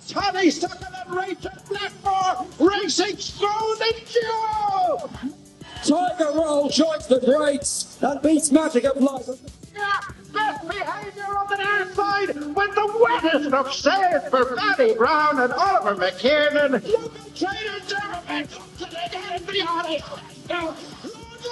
Toddy Suckerman Rachel Blackmore racing through the duel. Tiger Roll joins the greats and beats Magic and Flies. Yeah, best behaviour on the outside with the wettest of saves for Paddy Brown and Oliver McKiernan. Local trainer Dermot to the end beyond it. Now,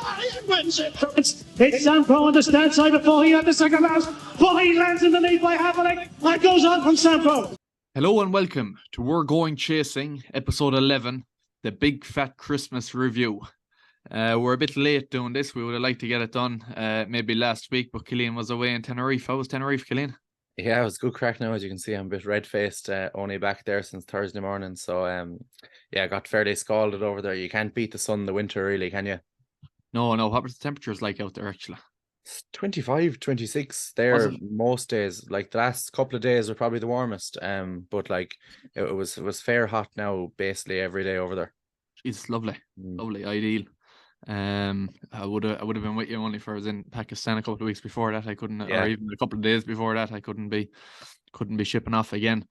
Lion wins it. It's Sam Crow on the stand side before he had the second last. He lands in the lead by half a leg and goes on from Sam Crow. Hello and welcome to We're Going Chasing, episode 11, the Big Fat Christmas Review. We're a bit late doing this. We would have liked to get it done maybe last week, but Cillian was away in Tenerife. How was Tenerife, Cillian? Yeah, it was good crack now. As you can see, I'm a bit red-faced, only back there since Thursday morning. So, I got fairly scalded over there. You can't beat the sun in the winter, really, can you? No. What were the temperatures like out there, actually? 25, 26 there most days. Like the last couple of days were probably the warmest. But like it was fair hot now, basically every day over there. It's lovely, lovely, ideal. I would have been with you only if I was in Pakistan a couple of weeks before that. I couldn't, or even a couple of days before that, I couldn't be shipping off again.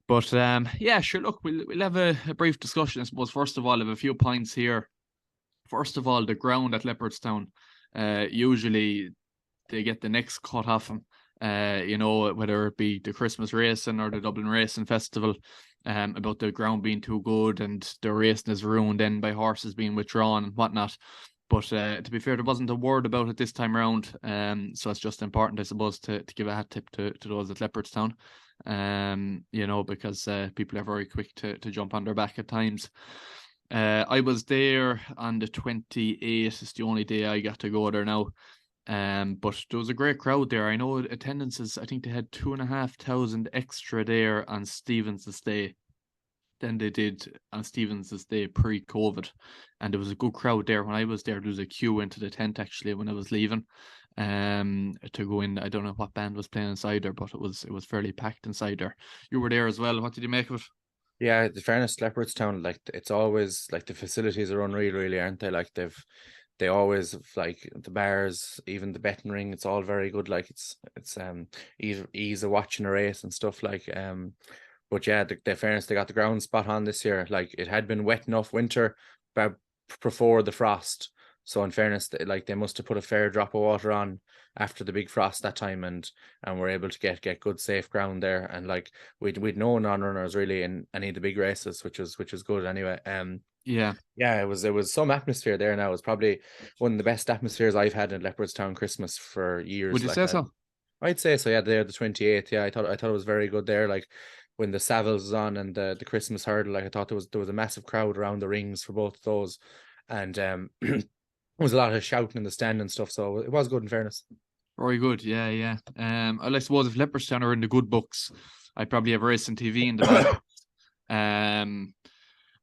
But sure. Look, we'll have a brief discussion. I suppose first of all, I have a few points here. First of all, the ground at Leopardstown. Usually they get the next cut off them, whether it be the Christmas racing or the Dublin Racing Festival, about the ground being too good and the racing is ruined then by horses being withdrawn and whatnot. But to be fair, there wasn't a word about it this time around. So it's just important, I suppose, to give a hat tip to those at Leopardstown, because people are very quick to jump on their back at times. I was there on the 28th. It's the only day I got to go there now. But there was a great crowd there. I know attendances, I think they had 2,500 extra there on Stevens' Day than they did on Stevens' Day pre-COVID. And there was a good crowd there. When I was there was a queue into the tent actually when I was leaving to go in. I don't know what band was playing inside there, but it was fairly packed inside there. You were there as well. What did you make of it? Yeah, in fairness, Leopardstown, like it's always like the facilities are unreal, really, aren't they? Like they always like the bars, even the betting ring. It's all very good. Like it's ease of watching a race and stuff. Like but yeah, the fairness, they got the ground spot on this year. Like it had been wet enough winter, but before the frost. So in fairness, they must have put a fair drop of water on after the big frost that time, and we're able to get good safe ground there. And like we'd no non-runners really in any of the big races, which was good anyway. It was some atmosphere there now. It was probably one of the best atmospheres I've had in Leopardstown Christmas for years. Would you say so? I'd say so. Yeah, there the 28th. Yeah, I thought it was very good there. Like when the Savills was on and the Christmas hurdle, like I thought there was a massive crowd around the rings for both of those, and there was a lot of shouting in the stand and stuff. So it was good in fairness. Very good, yeah. I suppose if Leopardstown are in the good books, I'd probably have racing TV in the back.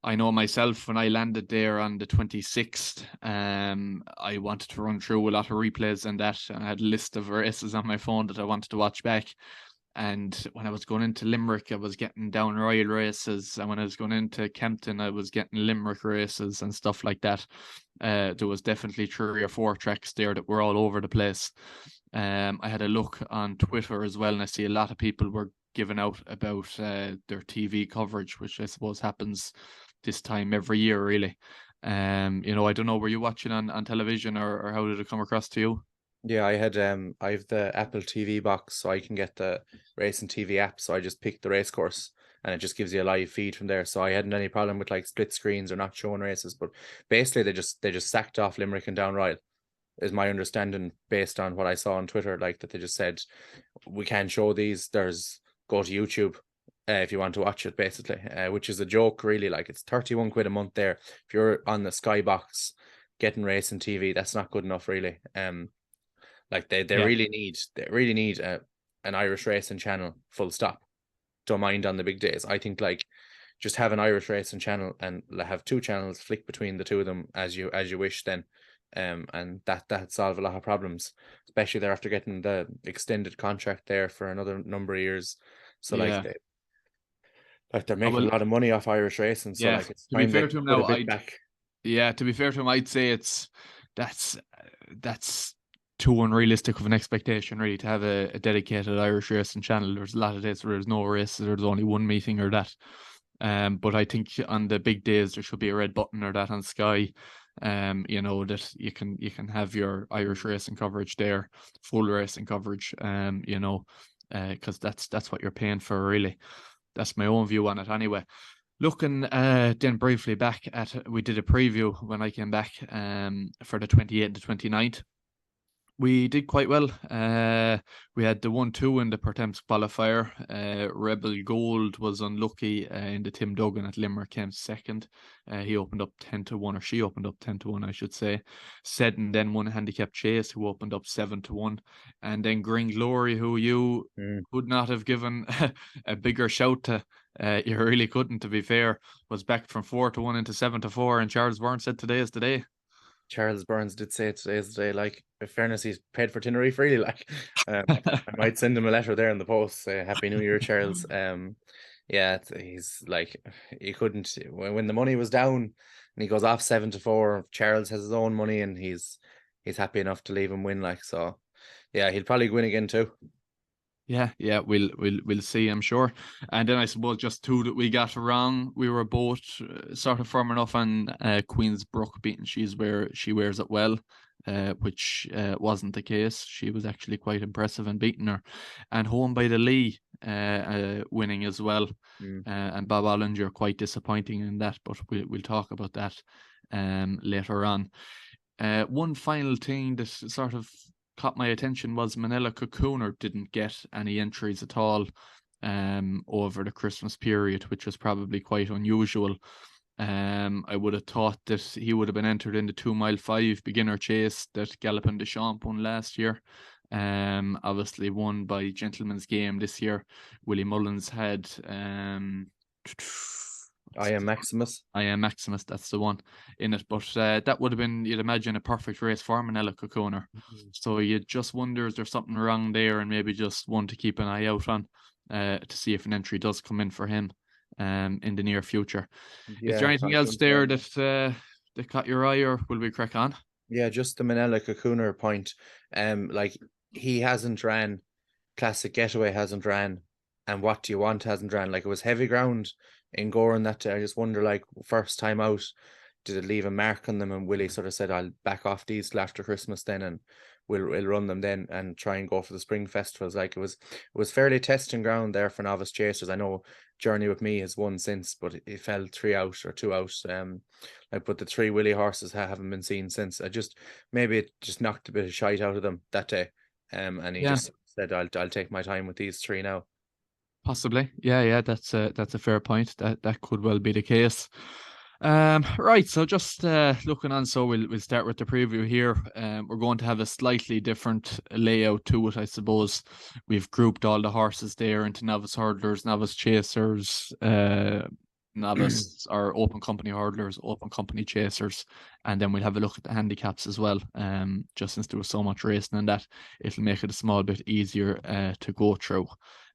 I know myself when I landed there on the 26th, I wanted to run through a lot of replays and that. I had a list of races on my phone that I wanted to watch back. And when I was going into Limerick, I was getting down Royal races. And when I was going into Kempton, I was getting Limerick races and stuff like that. There was definitely 3 or 4 tracks there that were all over the place. I had a look on Twitter as well, and I see a lot of people were giving out about their TV coverage, which I suppose happens this time every year, really. I don't know, were you watching on television or how did it come across to you? Yeah, I have the Apple TV box, so I can get the racing TV app. So I just picked the race course, and it just gives you a live feed from there. So I hadn't any problem with like split screens or not showing races. But basically, they just sacked off Limerick and Down Royal, is my understanding based on what I saw on Twitter. Like that they just said we can't show these. Go to YouTube if you want to watch it, basically, which is a joke, really. Like it's 31 quid a month there. If you're on the Sky box getting racing TV, that's not good enough, really. Like they really need an Irish racing channel, full stop. Don't mind on the big days. I think like just have an Irish racing channel and have 2 channels, flick between the 2 of them as you wish then. And that solve a lot of problems, especially there after getting the extended contract there for another number of years. So they're making a lot of money off Irish racing. So like it's time to be fair to him now, to be fair to him, I'd say that's too unrealistic of an expectation really to have a dedicated Irish racing channel. There's a lot of days where there's no races, there's only one meeting or that. But I think on the big days there should be a red button or that on Sky. You know, that you can have your Irish racing coverage there, full racing coverage. You know, because that's what you're paying for really. That's my own view on it anyway. Looking then briefly back at, we did a preview when I came back for the 28th and the 29th. We did quite well. We had the 1-2 in the Pertemps qualifier. Rebel Gold was unlucky in the Tim Duggan at Limerick, came second. He opened up 10-1, or she opened up 10-1, I should say. Seddon then won Handicap Chase, who opened up 7-1. And then Green Glory, who you could not have given a bigger shout to. You really couldn't, to be fair, was back from 4-1 into 7-4. And Charles Burns said today is the day. Charles Burns did say today's the day. Like, in fairness, he's paid for Tenerife really. Like, I might send him a letter there in the post, say Happy New Year, Charles. Yeah, he's like, he couldn't, when the money was down and he goes off 7-4. Charles has his own money and he's happy enough to leave him win. Like, so yeah, he'll probably win again too. Yeah, we'll see, I'm sure. And then I suppose just two that we got wrong. We were both sort of firm enough on Queen's Brook beating She Wears It Well, which wasn't the case. She was actually quite impressive in beating her. And Home by the Lee winning as well. And Bob Ollinger quite disappointing in that, but we'll talk about that later on. One final thing that sort of caught my attention was Manila Cocooner didn't get any entries at all over the Christmas period, which was probably quite unusual. I would have thought that he would have been entered in the 2 Mile 5 beginner chase that Gallopin des Champs won last year. Obviously won by Gentleman's Game this year. Willie Mullins had I Am Maximus, that's the one in it. But that would have been, you'd imagine, a perfect race for Manila Cocooner. So you just wonder, is there something wrong there, and maybe just one to keep an eye out on to see if an entry does come in for him in the near future. Is there anything else there that caught your eye, or will we crack on? Yeah, just the Manila Cocooner point. Like, he hasn't ran, Classic Getaway hasn't ran, and What Do You Want hasn't ran. Like, it was heavy ground in Goran that day. I just wonder, like, first time out, did it leave a mark on them? And Willie sort of said, I'll back off these till after Christmas then, and we'll run them then and try and go for the spring festivals. Like, it was fairly testing ground there for novice chasers. I know Journey With Me has won since, but it fell 3 out or 2 out. Like, but the 3 Willie horses haven't been seen since. Maybe it just knocked a bit of shite out of them that day. And he just said, I'll take my time with these 3 now. Possibly. Yeah, that's a fair point. That could well be the case. Right, so just looking on, so we'll start with the preview here. We're going to have a slightly different layout to it, I suppose. We've grouped all the horses there into novice hurdlers, novice chasers, novice or open company hurdlers, open company chasers, and then we'll have a look at the handicaps as well. Just since there was so much racing in that, it'll make it a small bit easier to go through.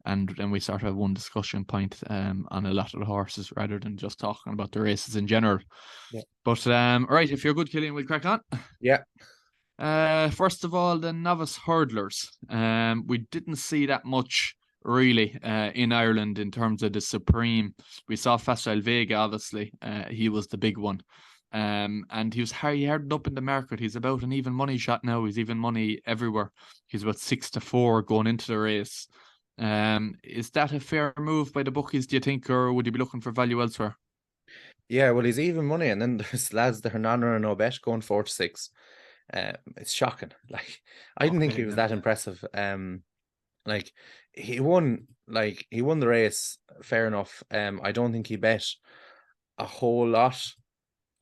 And then we sort of have one discussion point on a lot of the horses rather than just talking about the races in general. Yeah. But all right, if you're good, Cillian, we'll crack on. Yeah. First of all, the novice hurdlers. We didn't see that much really in Ireland in terms of the Supreme. We saw Facile Vega, obviously. He was the big one. And he hardened up in the market. He's about an even money shot now. He's even money everywhere. He's about 6-4 going into the race. Is that a fair move by the bookies, do you think, or would you be looking for value elsewhere? Yeah, well, he's even money, and then there's lads that are none or no bet going 4-6. It's shocking. Like, I didn't think he was that impressive. Like, he won the race, fair enough. I don't think he bet a whole lot.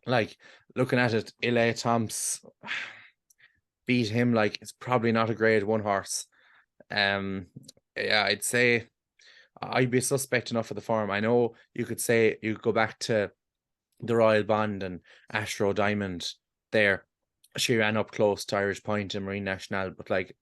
Like, looking at it, Ile Tom's beat him. Like, it's probably not a grade 1 horse. Yeah, I'd say I'd be suspect enough of the form. I know you could say you could go back to the Royal Bond and Astro Diamond there. She ran up close to Irish Point and Marine National, but like,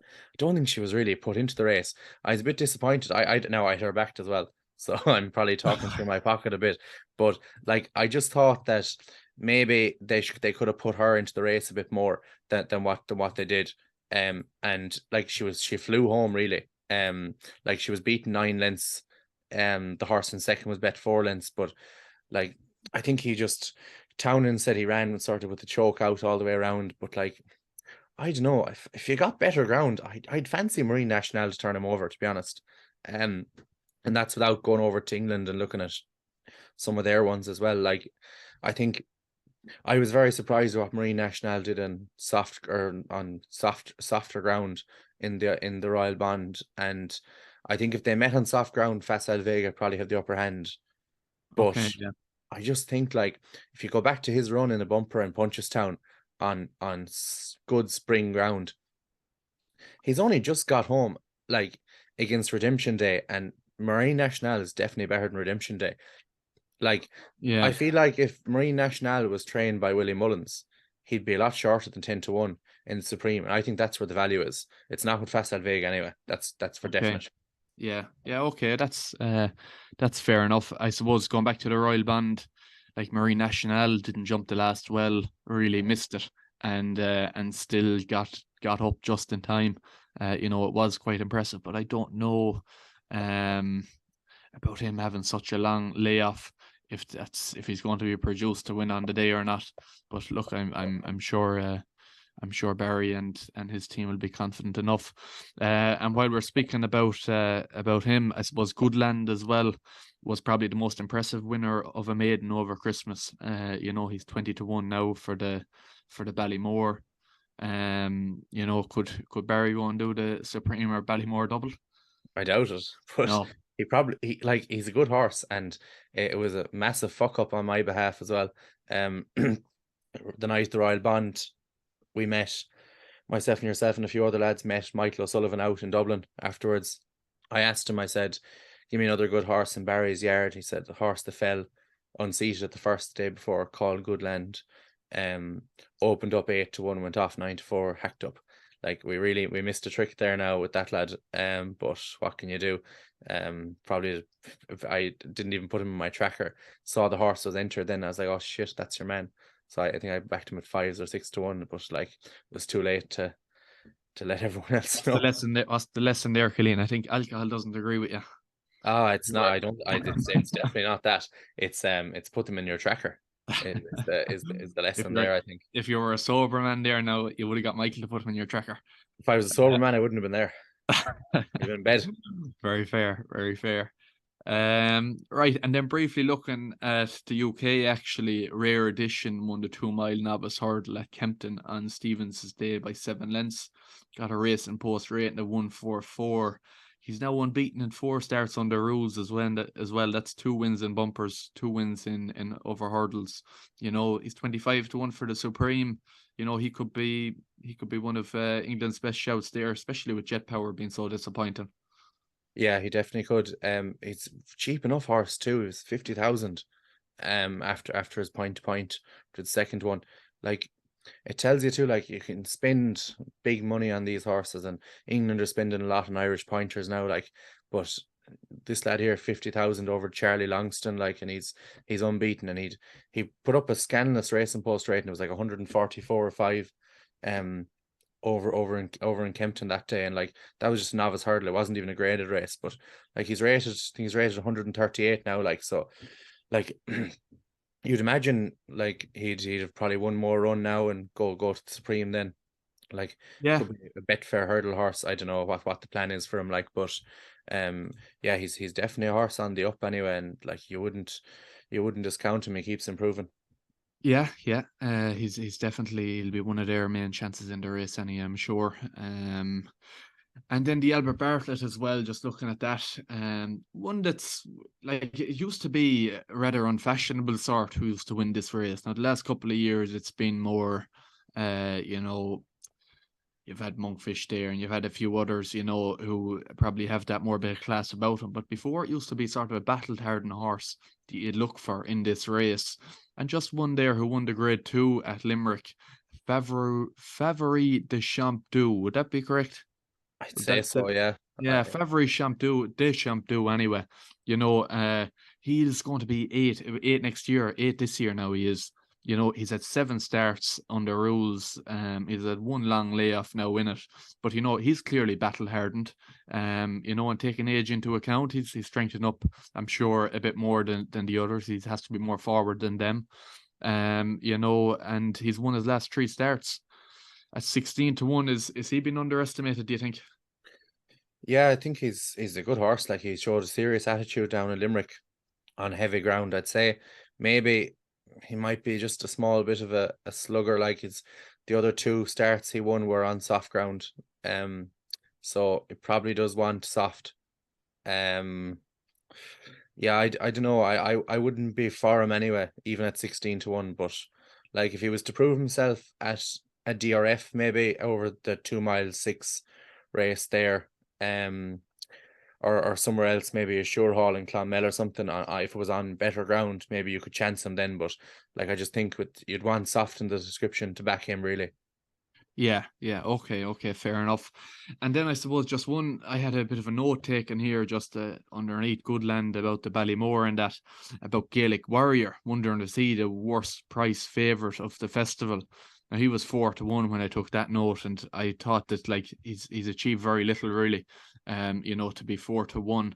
I don't think she was really put into the race. I was a bit disappointed. I had her backed as well, so I'm probably talking through my pocket a bit. But like, I just thought that maybe they could have put her into the race a bit more than what they did. And like she flew home really. Like she was beaten 9 lengths. The horse in second was bet 4 lengths, but like I think Townend said he ran sort of with the choke out all the way around, but like I don't know, if you got better ground, I'd fancy Marine Nationale to turn him over, to be honest. And that's without going over to England and looking at some of their ones as well. Like I think I was very surprised what Marine Nationale did on softer ground in the Royal Bond, and I think if they met on soft ground, Facile Vega probably have the upper hand. But Okay, yeah. I just think like if you go back to his run in the bumper in Punchestown on good spring ground, he's only just got home like against Redemption Day, and Marine Nationale is definitely better than Redemption Day. Like, Yeah. I feel like if Marine Nationale was trained by Willie Mullins, he'd be a lot shorter than 10-1 in the Supreme. And I think that's where the value is. It's not with Facile Vega anyway. That's for definite. Yeah, okay, that's fair enough. I suppose going back to the Royal Band, like Marine Nationale didn't jump the last well, really missed it, and still got up just in time. It was quite impressive, but I don't know about him having such a long layoff, if he's going to be produced to win on the day or not. But look, I'm sure Barry and his team will be confident enough. And while we're speaking about him, I suppose Goodland as well was probably the most impressive winner of a maiden over Christmas. He's 20-1 now for the Ballymore. Could Barry go and do the Supreme or Ballymore double? I doubt it, but no. He's a good horse, and it was a massive fuck up on my behalf as well. The night the Royal Bond, we met, myself and yourself and a few other lads met Michael O'Sullivan out in Dublin afterwards. I asked him, I said, give me another good horse in Barry's yard. He said the horse that fell unseated at the first day before, called Goodland, opened up 8-1, went off 9-4, hacked up. Like we missed a trick there now with that lad. But what can you do? Probably if I didn't even put him in my tracker, saw the horse was entered, then I was like, oh shit, that's your man. So I think I backed him at 5 or 6-1, but like it was too late to let everyone else know. What's the lesson there, Cillian? I think alcohol doesn't agree with you. It's not. It's definitely not that. It's put them in your tracker. Is the lesson there, I think. If you were a sober man there now, you would have got Michael to put him in your tracker. If I was a sober man, I wouldn't have been there. I'd been in bed. Very fair, very fair. Right, and then briefly looking at the UK, actually, Rare Edition won the 2 mile novice hurdle at Kempton on Stevens' day by 7 lengths. Got a race and post rating of 144. He's now unbeaten in 4 starts under rules as well. That's 2 wins in bumpers, 2 wins in over hurdles. He's 25-1 for the Supreme. He could be one of England's best shouts there, especially with Jet Power being so disappointing. Yeah, he definitely could. It's cheap enough horse too. It was 50,000. After his point to point to the second one, like it tells you too, like you can spend big money on these horses, and England are spending a lot on Irish pointers now. Like, but this lad here, 50,000 over Charlie Longston, like, and he's unbeaten, and he put up a scandalous racing post rating. It was like 144 or 5. Over in Kempton that day, and like that was just a novice hurdle. It wasn't even a graded race, but like he's rated 138 now. Like, so like you'd imagine like he'd have probably one more run now and go to the Supreme then. Like, yeah, could be a Betfair hurdle horse. I don't know what the plan is for him, like, but yeah, he's definitely a horse on the up anyway, and like you wouldn't discount him. He keeps improving. Yeah. He's definitely, he'll be one of their main chances in the race, I'm sure. And then the Albert Bartlett as well, just looking at that. One that's like, it used to be a rather unfashionable sort who used to win this race. Now, the last couple of years, it's been more, you've had Monkfish there, and you've had a few others, who probably have that more bit of class about them. But before, it used to be sort of a battled hardened horse that you'd look for in this race. And just one there who won the Grade 2 at Limerick, Favori de Champdou. Would that be correct? I'd say so, yeah. Yeah, Favori de Champdou anyway. He's going to be 8 next year, 8 this year now he is. he's had 7 starts under rules. He's had 1 long layoff now in it, but he's clearly battle hardened. And taking age into account, he's strengthened up, I'm sure, a bit more than the others. He has to be more forward than them. And he's won his last 3 starts at 16-1. Is he been underestimated, do you think? Yeah, I think he's a good horse. Like, he showed a serious attitude down in Limerick on heavy ground. I'd say maybe he might be just a small bit of a slugger. Like, the other 2 starts he won were on soft ground. So it probably does want soft. Yeah, I don't know. I wouldn't be for him anyway, even at 16-1. But like, if he was to prove himself at a DRF, maybe over the 2 mile 6 race there, or somewhere else, maybe a Sure Hall in Clonmel or something. If it was on better ground, maybe you could chance him then. But like, I just think you'd want soft in the description to back him, really. Yeah, okay, fair enough. And then I suppose just one, I had a bit of a note taken here just underneath Goodland about the Ballymore, and that about Gaelic Warrior, wondering is he the worst price favourite of the festival. Now, he was 4-1 when I took that note, and I thought that, like, he's achieved very little, really, to be 4-1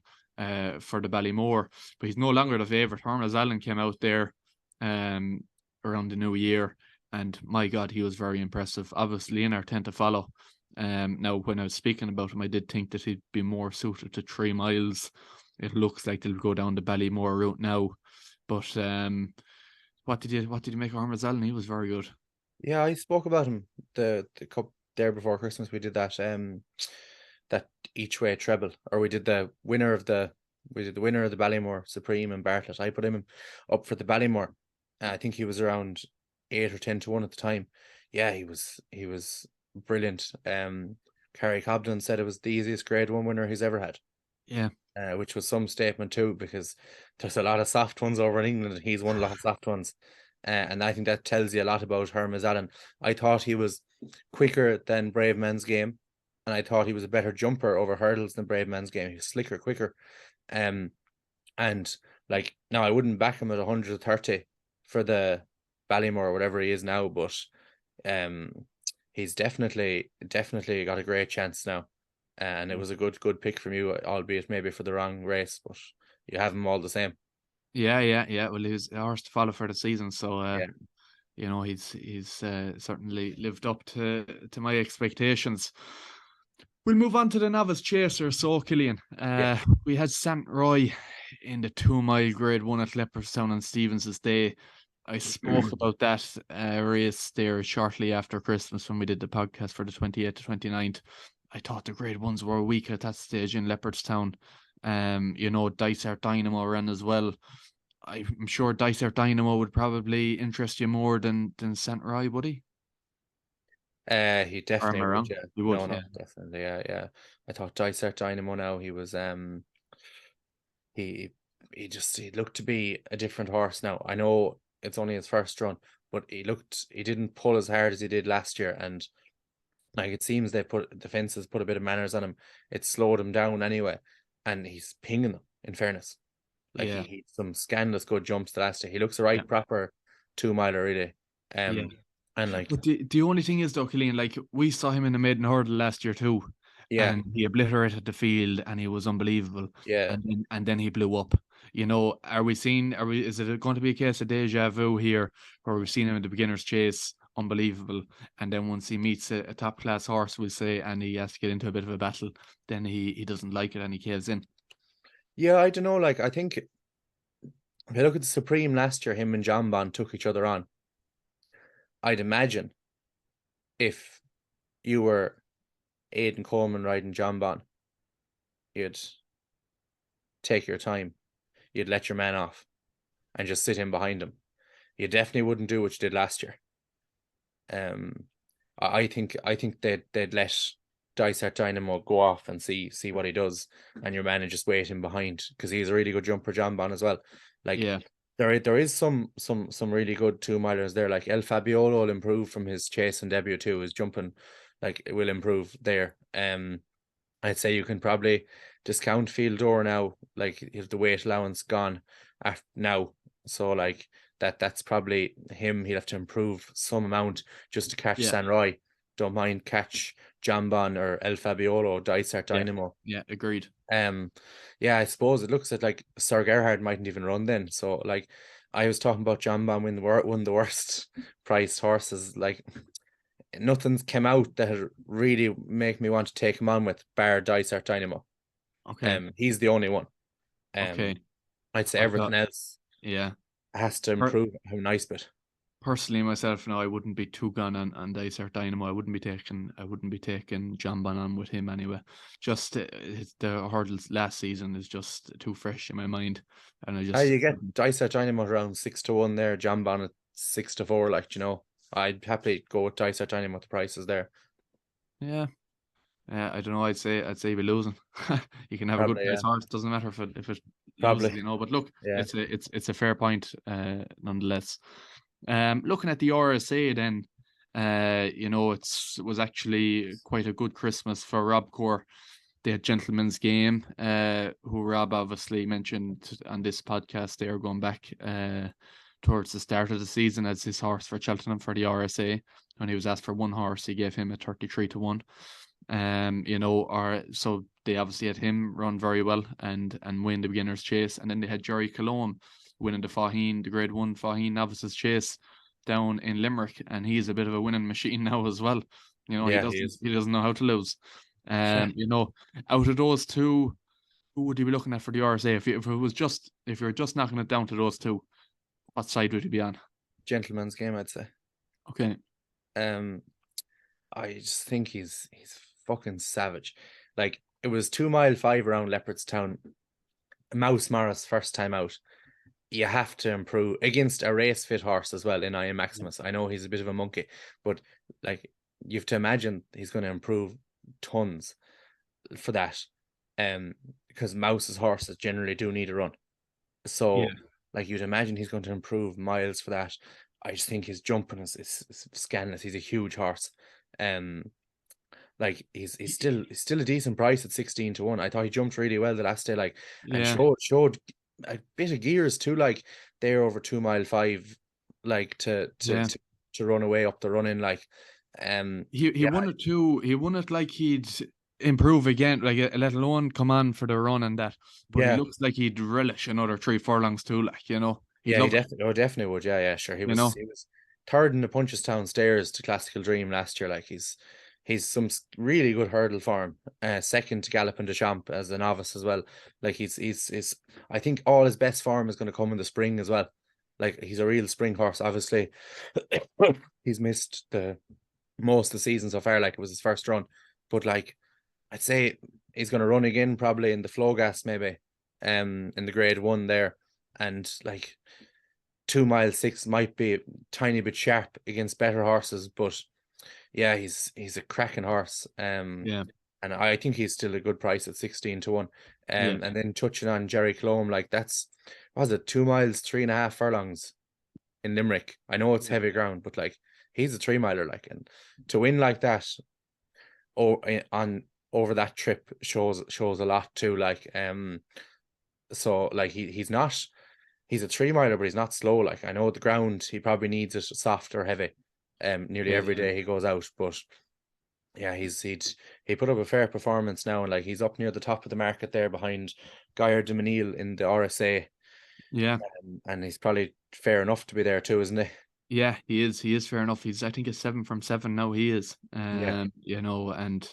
for the Ballymore. But he's no longer the favourite. Hermes Allen came out there around the new year, and my God, he was very impressive. Obviously, in our 10 to follow. Now, when I was speaking about him, I did think that he'd be more suited to 3 miles. It looks like they'll go down the Ballymore route now. But what did you make of Hermes Allen? He was very good. Yeah, I spoke about him the cup there before Christmas. We did that that each way treble, or we did the winner of the Ballymore Supreme and Bartlett. I put him up for the Ballymore. I think he was around 8 or 10-1 at the time. Yeah, he was brilliant. Kerry Cobden said it was the easiest Grade 1 winner he's ever had. Yeah. Which was some statement too, because there's a lot of soft ones over in England, and he's won a lot of soft ones. And I think that tells you a lot about Hermes Allen. I thought he was quicker than Brave Man's Game, and I thought he was a better jumper over hurdles than Brave Man's Game. He was slicker, quicker. And like, now I wouldn't back him at 130 for the Ballymore or whatever he is now, but he's definitely got a great chance now. And it was a good pick from you, albeit maybe for the wrong race, but you have him all the same. Yeah. Well, he's a horse to follow for the season, so yeah. He's certainly lived up to my expectations. We'll move on to the novice chaser. So, Cillian, we had St. Roy in the 2 mile Grade 1 at Leopardstown on Stevens's Day. I spoke about that race there shortly after Christmas when we did the podcast for the 28th to 29th. I thought the Grade 1s were weak at that stage in Leopardstown. Dysart Dynamo ran as well. I'm sure Dysart Dynamo would probably interest you more than St. Roy, would he? He definitely would, yeah. He would, no, definitely, yeah. I thought Dysart Dynamo now, he was he looked to be a different horse now. I know it's only his first run, but he didn't pull as hard as he did last year, and like, it seems the fences put a bit of manners on him. It slowed him down anyway, and he's pinging them, in fairness. Like, he some scandalous good jumps the last year. He looks a right proper 2 miler, really. And like, but the only thing is though, Cillian, like, we saw him in the maiden hurdle last year too. Yeah. And he obliterated the field, and he was unbelievable. Yeah. And then he blew up. Is it going to be a case of deja vu here, where we've seen him in the beginner's chase, unbelievable, and then once he meets a top class horse, we'll say, and he has to get into a bit of a battle, then he doesn't like it and he caves in? Yeah, I don't know. Like, I think if you look at the Supreme last year, him and John Bond took each other on. I'd imagine if you were Aidan Coleman riding John Bond, you'd take your time. You'd let your man off and just sit in behind him. You definitely wouldn't do what you did last year. I think they'd let Dysart Dynamo go off and see what he does, and your man would just wait him behind, because he's a really good jumper, John Bon, as well. Like, there is some really good 2 milers there. Like, El Fabiolo will improve from his chase and debut too. His jumping, like, it will improve there. I'd say you can probably discount Field Door now. Like, if the weight allowance gone now, So like that's probably him. He'll have to improve some amount just to catch Yeah. San Roy. Don't mind catch Jambon or El Fabiolo, Dysart Yeah. Dynamo. Yeah, agreed. Yeah, I suppose it looks like Sir Gerhard mightn't even run then. So like I was talking about Jambon when one of the worst priced horses. Like nothing's come out that had really make me want to take him on with bar Dysart Dynamo. Okay. He's the only one. Okay. I'd say I everything thought, else yeah. has to Per- improve how nice bit. Personally, myself, no, I wouldn't be too gone on Dysart Dynamo. I wouldn't be taking John on with him anyway. Just the hurdles last season is just too fresh in my mind, and I just You get Dysart Dynamo around 6-1 there, Jambon at 6-4. Like, you know, I'd happily go with Dysart Dynamo with the prices there. yeah. I don't know. I'd say we're losing. You can have a good Probably, price yeah. horse. Doesn't matter if it loses, Probably. you know. But look, Yeah. it's a fair point, nonetheless. Looking at the RSA, then, you know, was actually quite a good Christmas for Rob Core. They had Gentleman's Game, who Rob obviously mentioned on this podcast. They are going back towards the start of the season as his horse for Cheltenham for the RSA. When he was asked for one horse, he gave him a 33-1. You know, so they obviously had him run very well and win the beginner's chase, and then they had Jerry Cologne winning the Grade 1 Faheen Novices Chase down in Limerick, and he's a bit of a winning machine now as well. You know, Yeah, he doesn't know how to lose. You know, out of those two, who would you be looking at for the RSA? If you were just knocking it down to those two, what side would you be on? Gentleman's Game, I'd say. Okay. I just think he's fucking savage. Like, it was 2 mile 5 around Leopardstown. Mouse Morris first time out. You have to improve against a race fit horse as well in I Am Maximus. I know he's a bit of a monkey, but like, you have to imagine he's going to improve tons for that. Because Mouse's horses generally do need a run. So like, you'd imagine he's going to improve miles for that. I just think his jumping is scandalous. He's a huge horse. Like, he's still a decent price at 16-1. I thought he jumped really well the last day, like, and showed a bit of gears too, like they're over 2 mile 5, like to run away up the running, like he won it too. He won it like he'd improve again, like let alone come on for the run and that. But he looks like he'd relish another 3 furlongs too, like, you know. He definitely would. Yeah, sure. He was third in the Punchestown Stairs to Classical Dream last year. Like, he's some really good hurdle form. Second to Gallopin de Champ as a novice as well. Like, he's I think all his best form is going to come in the spring as well. Like, he's a real spring horse. Obviously, he's missed the most of the season so far. Like, it was his first run, but like, I'd say he's going to run again probably in the flow gas, maybe, in the Grade 1 there, and like 2 mile 6 might be a tiny bit sharp against better horses, but yeah, he's a cracking horse. And I think he's still a good price at 16-1. And then touching on Jerry Clome, like, that's, was it 2 miles 3.5 furlongs in Limerick? I know it's heavy ground, but like, he's a 3 miler, like, and to win like that over that trip shows a lot too. Like, so like, he's a 3 miler, but he's not slow. Like, I know the ground, he probably needs it soft or heavy nearly every day he goes out, but yeah, he put up a fair performance now, and like, he's up near the top of the market there behind Guyer de Menil in the RSA. And he's probably fair enough to be there too, isn't he? Yeah, he is fair enough. He's, I think, a 7 from 7 now. He is, you know, and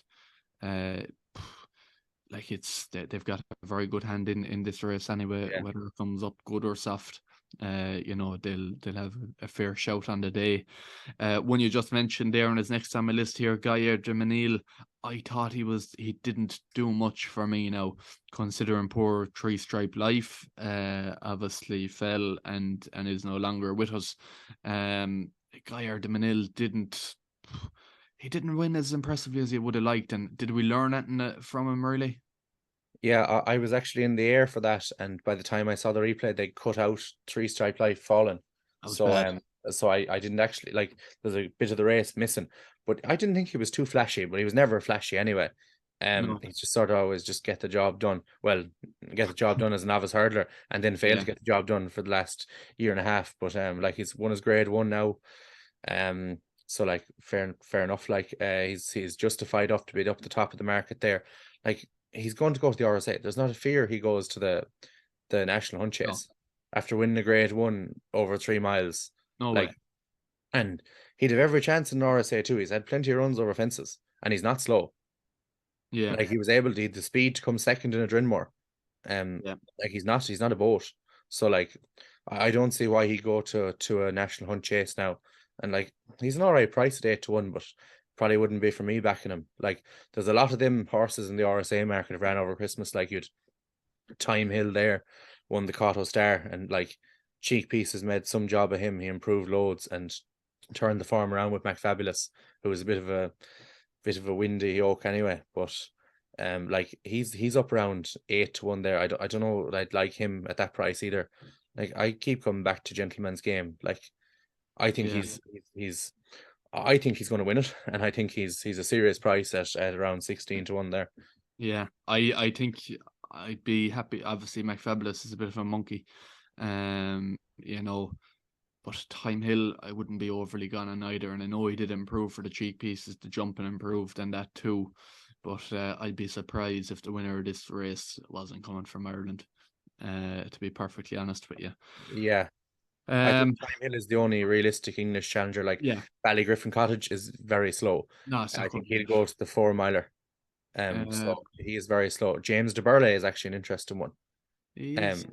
like, they've got a very good hand in this race anyway. Whether it comes up good or soft, you know, they'll have a fair shout on the day. One you just mentioned there, and his next on my list here, Guyer de Menil. I thought he didn't do much for me now, considering poor 3-Stripe Life obviously fell and is no longer with us. Guyer de Menil didn't win as impressively as he would have liked. And did we learn anything from him, really? Yeah, I was actually in the air for that, and by the time I saw the replay, they cut out 3-Stripe Life falling. So so I didn't actually, like, there's a bit of the race missing, but I didn't think he was too flashy, but he was never flashy anyway. No. He's just sort of always just get the job done. Well, get the job done as a novice hurdler, and then fail Yeah. to get the job done for the last year and a half. But like he's won his grade 1 now. So like fair enough. Like he's justified up to be up the top of the market there. Like he's going to go to the RSA. There's not a fear he goes to the National Hunt No. Chase after winning the grade 1 over 3 miles. No Like, way. and he'd have every chance in RSA too. He's had plenty of runs over fences, and he's not slow. Yeah. Like he was able to the speed to come second in a Drinmore. Yeah. Like he's not a boat. So like I don't see why he'd go to a National Hunt Chase now. And like he's an alright price at 8-1, but probably wouldn't be for me backing him. Like there's a lot of them horses in the RSA market have ran over Christmas. Like you'd Time Hill there won the Cotto Star, and like Cheek Pieces made some job of him. He improved loads and turned the form around with McFabulous, who was a bit of a windy yoke anyway. But like he's up around 8-1 there. I don't know. I'd like him at that price either. Like I keep coming back to Gentleman's Game. Like I think Yeah. I think he's going to win it, and I think he's a serious price at around 16-1 there. Yeah. I think I'd be happy. Obviously, McFabulous is a bit of a monkey. You know, but Time Hill, I wouldn't be overly gone on either. And I know he did improve for the Cheek Pieces, the jumping improved and that too. But I'd be surprised if the winner of this race wasn't coming from Ireland, to be perfectly honest with you. Yeah. I think Time Hill is the only realistic English challenger. Like Yeah. Ballygriffin Cottage is very slow. No, it's not I think good. he'll go to the 4-miler. So he is very slow. James de Burle is actually an interesting one. He is,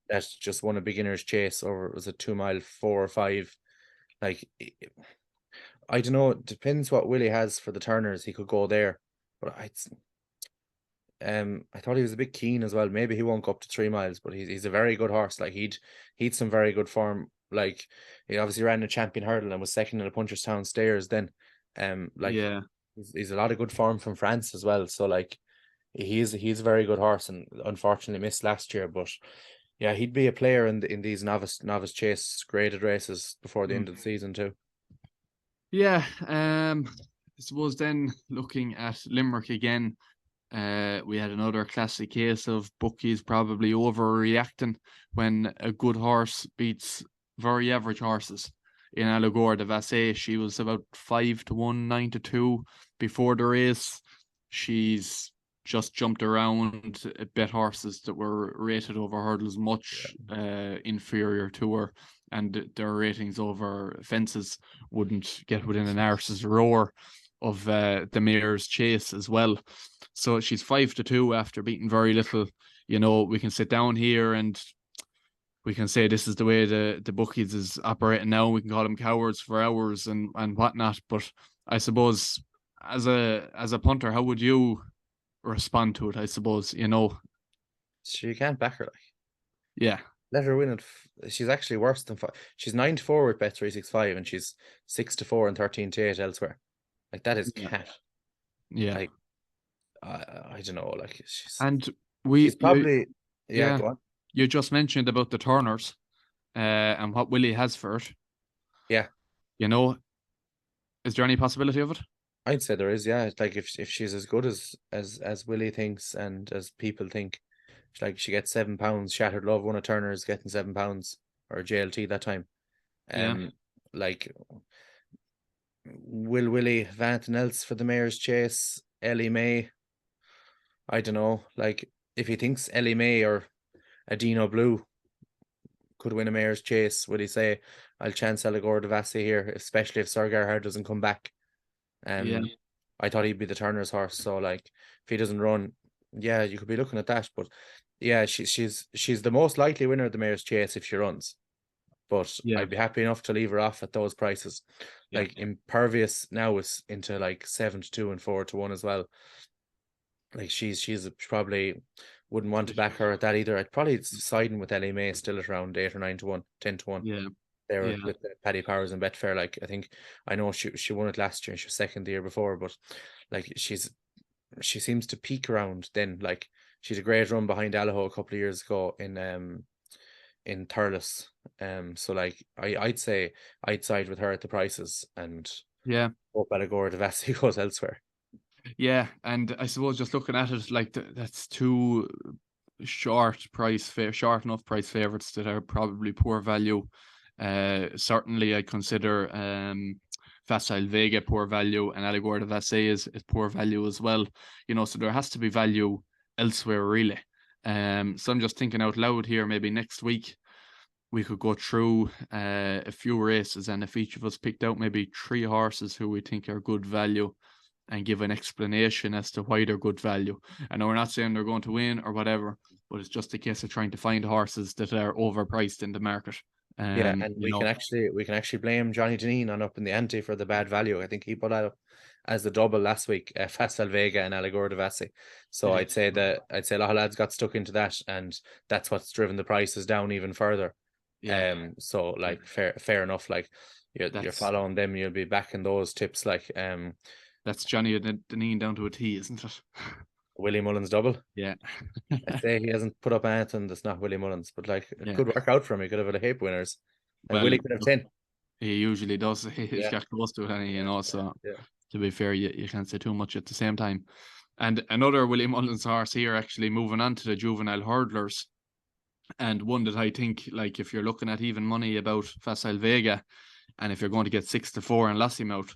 That's just won a beginner's chase over, was it 2 mile 4 or 5? Like I don't know. It depends what Willie has for the turners. He could go there, but I thought he was a bit keen as well. Maybe he won't go up to 3 miles, but he's a very good horse. Like he'd some very good form. Like he obviously ran a champion hurdle and was second in the Punchestown Stayers then. Like yeah. he's a lot of good form from France as well. So like he's a very good horse, and unfortunately missed last year. But yeah, he'd be a player in these novice chase graded races before the end of the season too. Yeah. I suppose then looking at Limerick again, we had another classic case of bookies probably overreacting when a good horse beats very average horses. In Allegor de Vassé, she was about 5-1, 9-2 before the race. She's just jumped around, bet horses that were rated over hurdles much inferior to her, and their ratings over fences wouldn't get within an arse's roar of the Mayor's Chase as well. So she's 5-2 after beating very little. You know, we can sit down here and we can say this is the way the bookies is operating now. We can call them cowards for hours and whatnot. But I suppose as a punter, how would you respond to it? I suppose, you know. So you can't back her, like. Yeah. Let her win it. She's actually worse than 5. She's 9-4 with Bet365, and she's 6-4 and 13-8 elsewhere. Like that is cat. Yeah. Like I don't know. Like she's probably go on. You just mentioned about the turners, and what Willie has for it. Yeah. You know, is there any possibility of it? I'd say there is. Yeah, like if she's as good as Willie thinks and as people think, like she gets £7. Shattered Love, one of Turner's, getting £7 or JLT that time. Like, will Willie have anything else for the Mayor's Chase? Ellie May. I don't know. Like if he thinks Ellie May or Adino Blue could win a Mayor's Chase, would he say, I'll chance Allegor de Vassé here, especially if Sir Gerhard doesn't come back? I thought he'd be the Turner's horse. So like if he doesn't run, yeah, you could be looking at that. But yeah, she's the most likely winner of the Mayor's Chase if she runs. But I'd be happy enough to leave her off at those prices. Like Impervious now is into like 7-2 and 4-1 as well. Like she's probably wouldn't want to back her at that either. I'd probably siding with Ellie May still at around 8 or 9-1, 10-1. Yeah. There with the Paddy Powers and Betfair. Like I know she won it last year and she was second the year before, but like she seems to peak around then. Like she's a great run behind Allaho a couple of years ago in Thurles. So like I'd say I'd side with her at the prices and hope Allegor de Vassé goes elsewhere. Yeah, and I suppose just looking at it, like that's two short enough price favorites that are probably poor value. Certainly I consider Facile Vega poor value, and Allegor de Vassé is poor value as well. So there has to be value elsewhere really. So I'm just thinking out loud here. Maybe next week we could go through a few races, and if each of us picked out maybe 3 horses who we think are good value, and give an explanation as to why they're good value. I know we're not saying they're going to win or whatever, but it's just a case of trying to find horses that are overpriced in the market. Yeah, and we can actually blame Johnny Deneen on up in the ante for the bad value. I think he put out as the double last week, Facile Vega and Allegor de Vassé. So I'd say a lot of lads got stuck into that, and that's what's driven the prices down even further. Yeah. So like fair enough. Like you're following them, you'll be backing those tips. Like that's Johnny Deneen down to a T, isn't it? Willie Mullins double. Yeah. I'd say he hasn't put up anything that's not Willie Mullins, but like it could work out for him. He could have a heap winners. And Willie could have 10. He usually does. He's got close to it, so to be fair, you can't say too much at the same time. And another Willie Mullins horse here, actually moving on to the juvenile hurdlers, and one that I think, like, if you're looking at even money about Facile Vega, and if you're going to get 6-4 in Lossiemouth,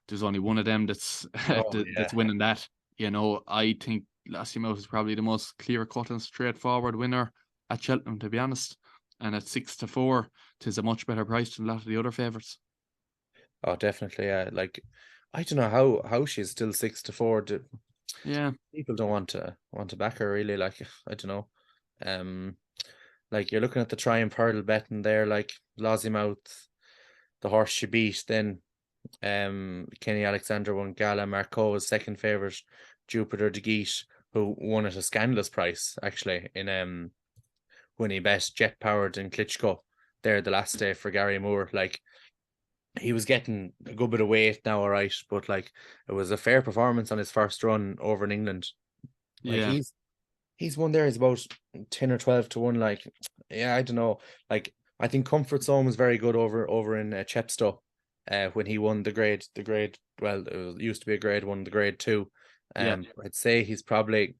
there's only one of them that's that's winning that. I think Lossiemouth is probably the most clear-cut and straightforward winner at Cheltenham, to be honest. And at 6-4, tis a much better price than a lot of the other favourites. Oh, definitely. Like, I don't know how she's still 6-4. People don't want to back her really. Like, I don't know. Like you're looking at the Triumph Hurdle betting there, like Lossiemouth, the horse she beat, then Kenny Alexander won Gala, Marco was second favourite, Jupiter de Geet, who won at a scandalous price actually in when he bet Jet Powered and Klitschko there the last day for Gary Moore. Like he was getting a good bit of weight now, all right, but like it was a fair performance on his first run over in England. Like he's won there. He's about 10 or 12 to 1. Like, yeah, I don't know. Like, I think Comfort Zone was very good over in Chepstow when he won the grade. Well, it used to be a grade 1, the grade 2. I'd say he's probably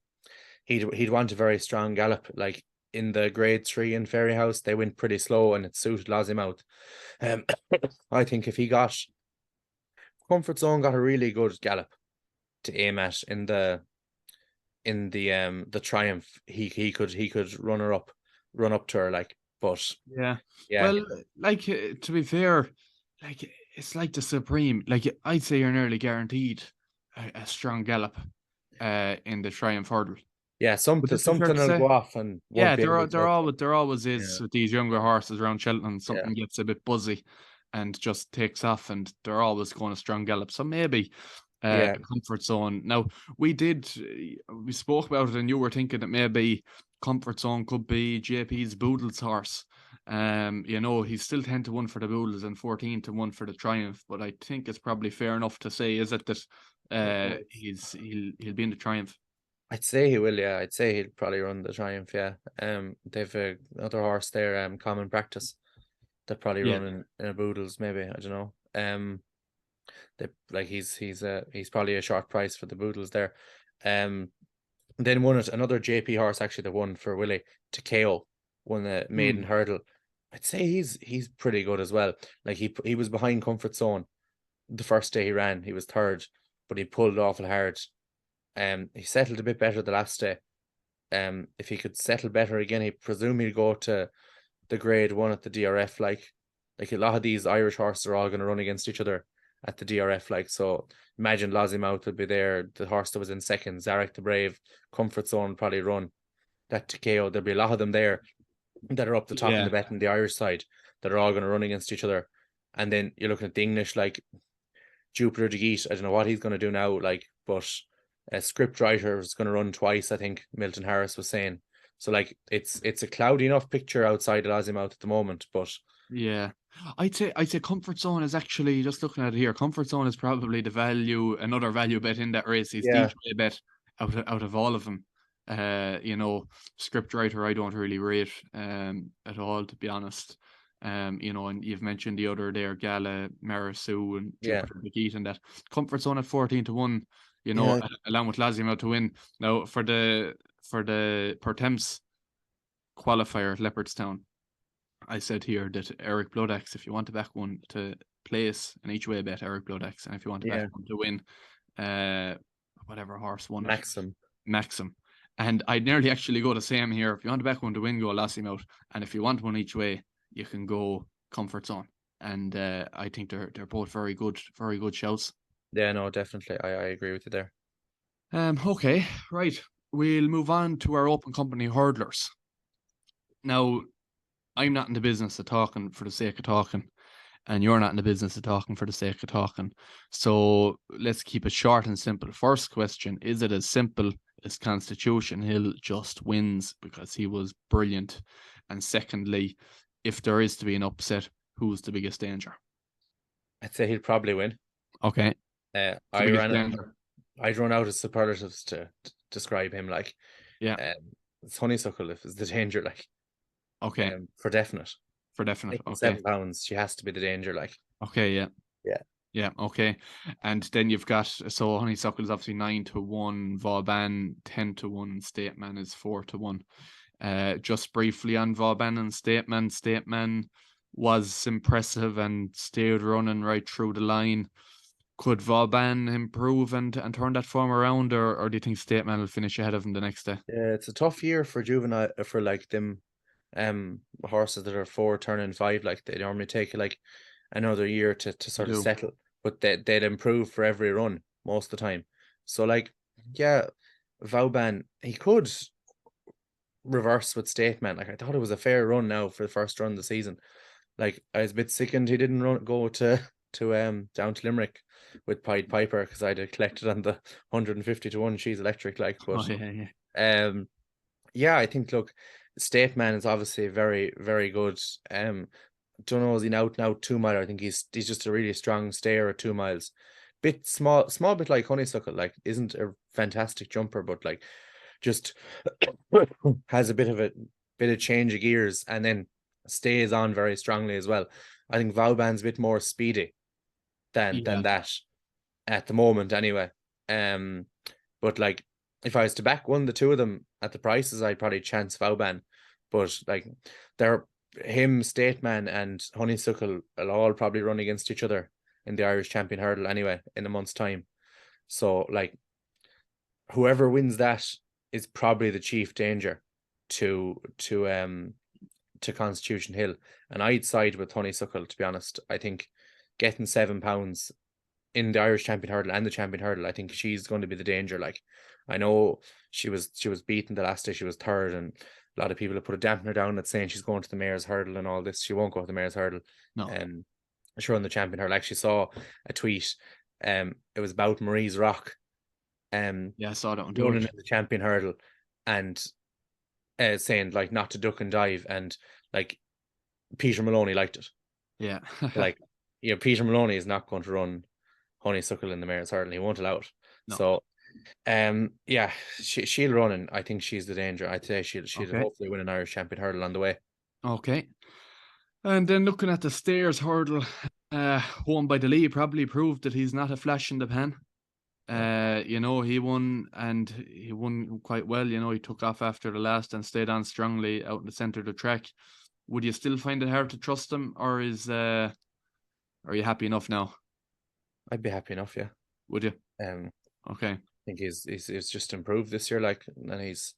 he'd want a very strong gallop. Like in the grade 3 in Ferryhouse, they went pretty slow and it suited Lossiemouth. I think if he got Comfort Zone got a really good gallop to aim at in the Triumph, he could run up to her, like, but well, like, to be fair, like, it's like the Supreme. Like, I'd say you're nearly guaranteed a strong gallop in the Triumph Hurdle. Yeah, something will go off, and there always is with these younger horses around Cheltenham. Something gets a bit buzzy and just takes off, and they're always going a strong gallop. So maybe Comfort Zone. Now we spoke about it, and you were thinking that maybe Comfort Zone could be JP's Boodle's horse. He's still 10 to 1 for the Boodles and 14 to 1 for the Triumph, but I think it's probably fair enough to say, is it, that he'll be in the Triumph. I'd say he will, yeah. I'd say he'll probably run the Triumph, yeah. They've another horse there, Common Practice. They're probably running in a Boodles, maybe. I don't know. He's probably a short price for the Boodles there. Then another JP horse actually that won for Willie, Takeo, won the maiden hurdle. I'd say he's pretty good as well. Like he was behind Comfort Zone the first day he ran. He was third, but he pulled awful hard. He settled a bit better the last day. If he could settle better again, he presume he'd go to the grade 1 at the DRF. Like a lot of these Irish horses are all going to run against each other at the DRF. Like, so imagine Lossiemouth would be there. The horse that was in second, Zarek the Brave, Comfort Zone probably run that Takeo. There'll be a lot of them there that are up the top in the bet on the Irish side that are all going to run against each other. And then you're looking at the English, like Jupiter de Geet. I don't know what he's going to do now, like, but a script writer is going to run twice, I think Milton Harris was saying. So like it's a cloudy enough picture outside of Lossiemouth at the moment, but I'd say Comfort Zone is actually, just looking at it here, Comfort Zone is probably another value bet in that race. He's the bet out of all of them. Script writer I don't really rate at all, to be honest. You know, and you've mentioned the other there, Gala, Marisu, and Yeah. Jupiter McGeet, and that Comfort Zone at 14-1. You know, Yeah. along with Lazio to win. Now for the Pertemps qualifier at Leopardstown, I said here that Eric Bloodaxe, if you want to back one to place an each way bet, Eric Bloodaxe, and if you want to back one to win, whatever horse won it, Maxim. And I'd nearly actually go the same here. If you want to back one to win, go Lassie out, and if you want one each way, you can go Comfort Zone. And I think they're both very good shouts. Yeah, no, definitely. I agree with you there. Okay, right. We'll move on to our open company hurdlers. Now, I'm not in the business of talking for the sake of talking, and you're not in the business of talking for the sake of talking. So let's keep it short and simple. First question, is it as simple as Constitution Hill just wins because he was brilliant? And secondly, if there is to be an upset, who's the biggest danger? I'd say he'll probably win. Okay. I'd run out of superlatives to describe him. Like, it's honeysuckle if it's the danger. Like, okay, for definite. Okay, £7. She has to be the danger. Like, okay, yeah. Okay, and then you've got honeysuckle is obviously 9-1, Vauban 10-1, Stateman is 4-1. Just briefly on Vauban and Stateman was impressive and stayed running right through the line. Could Vauban improve and turn that form around, or do you think Stateman will finish ahead of him the next day? Yeah, it's a tough year for Juvenile, for like them horses that are 4 turning 5. Like, they normally take like another year to sort of settle, but they'd improve for every run most of the time. So like, yeah, Vauban, he could reverse with Stateman. Like, I thought it was a fair run now for the first run of the season. Like, I was a bit sickened he didn't go to down to Limerick with Paddy Power, because I'd have collected on the 150-1 she's electric. Like, but I think, look, Stateman is obviously very, very good. Don't know, is he now 2 mile? I think he's just a really strong stayer at 2 miles. Bit small bit like Honeysuckle. Like, isn't a fantastic jumper, but like just has a bit of change of gears and then stays on very strongly as well. I think Vauban's a bit more speedy than that at the moment anyway. But like, if I was to back one of the two of them at the prices, I'd probably chance Vauban. But like, Stateman and Honeysuckle will all probably run against each other in the Irish Champion Hurdle anyway in a month's time. So like, whoever wins that is probably the chief danger to Constitution Hill. And I'd side with Honeysuckle, to be honest. I think getting £7 in the Irish Champion Hurdle and the Champion Hurdle, I think she's going to be the danger. Like, I know she was beaten the last day, she was third, and a lot of people have put a dampener down at saying she's going to the Mayor's Hurdle and all this. She won't go to the Mayor's Hurdle. No. Sure, on the Champion Hurdle. I actually saw a tweet. It was about Marie's Rock. I saw that one. Running in the Champion Hurdle and saying like not to duck and dive, and like Peter Maloney liked it. Yeah. Like, Peter Maloney is not going to run Honeysuckle in the Mayor's Hurdle. He won't allow it. No. So she'll run, and I think she's the danger. I'd say she'll hopefully win an Irish Champion Hurdle on the way. Okay. And then looking at the Stairs Hurdle, won by Lee probably proved that he's not a flash in the pan. He won quite well. He took off after the last and stayed on strongly out in the centre of the track. Would you still find it hard to trust him, or are you happy enough now? I'd be happy enough, yeah. Would you? Okay. I think he's just improved this year, like, and he's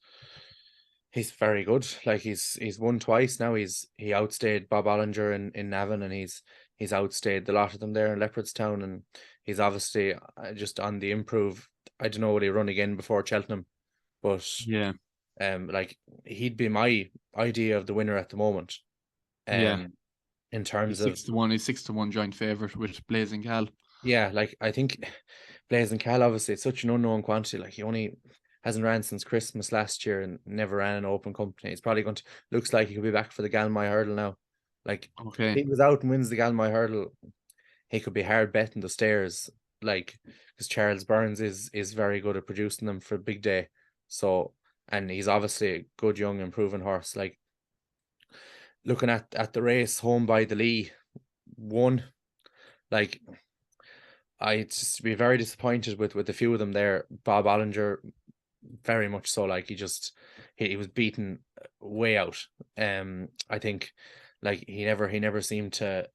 very good. Like, he's won twice now. He outstayed Bob Ollinger in Navan, and he's outstayed the lot of them there in Leopardstown, and he's obviously just on the improve. I don't know, would he run again before Cheltenham, but like, he'd be my idea of the winner at the moment. In terms of 6-1, he's 6-1 joint favourite with Blazing Cal. Yeah, like, I think Blazing Cal, obviously, it's such an unknown quantity. Like, he only hasn't ran since Christmas last year and never ran an open company. He's probably looks like he could be back for the Galmoy Hurdle now. Like, if he goes out and wins the Galmoy Hurdle, he could be hard betting the Stairs, like, because Charles Burns is very good at producing them for a big day. So, and he's obviously a good young improving horse. Like, looking at the race, Home by the Lee won. Like, I just be very disappointed with a few of them there. Bob Ollinger, very much so. Like, he was beaten way out. I think, like, he never seemed to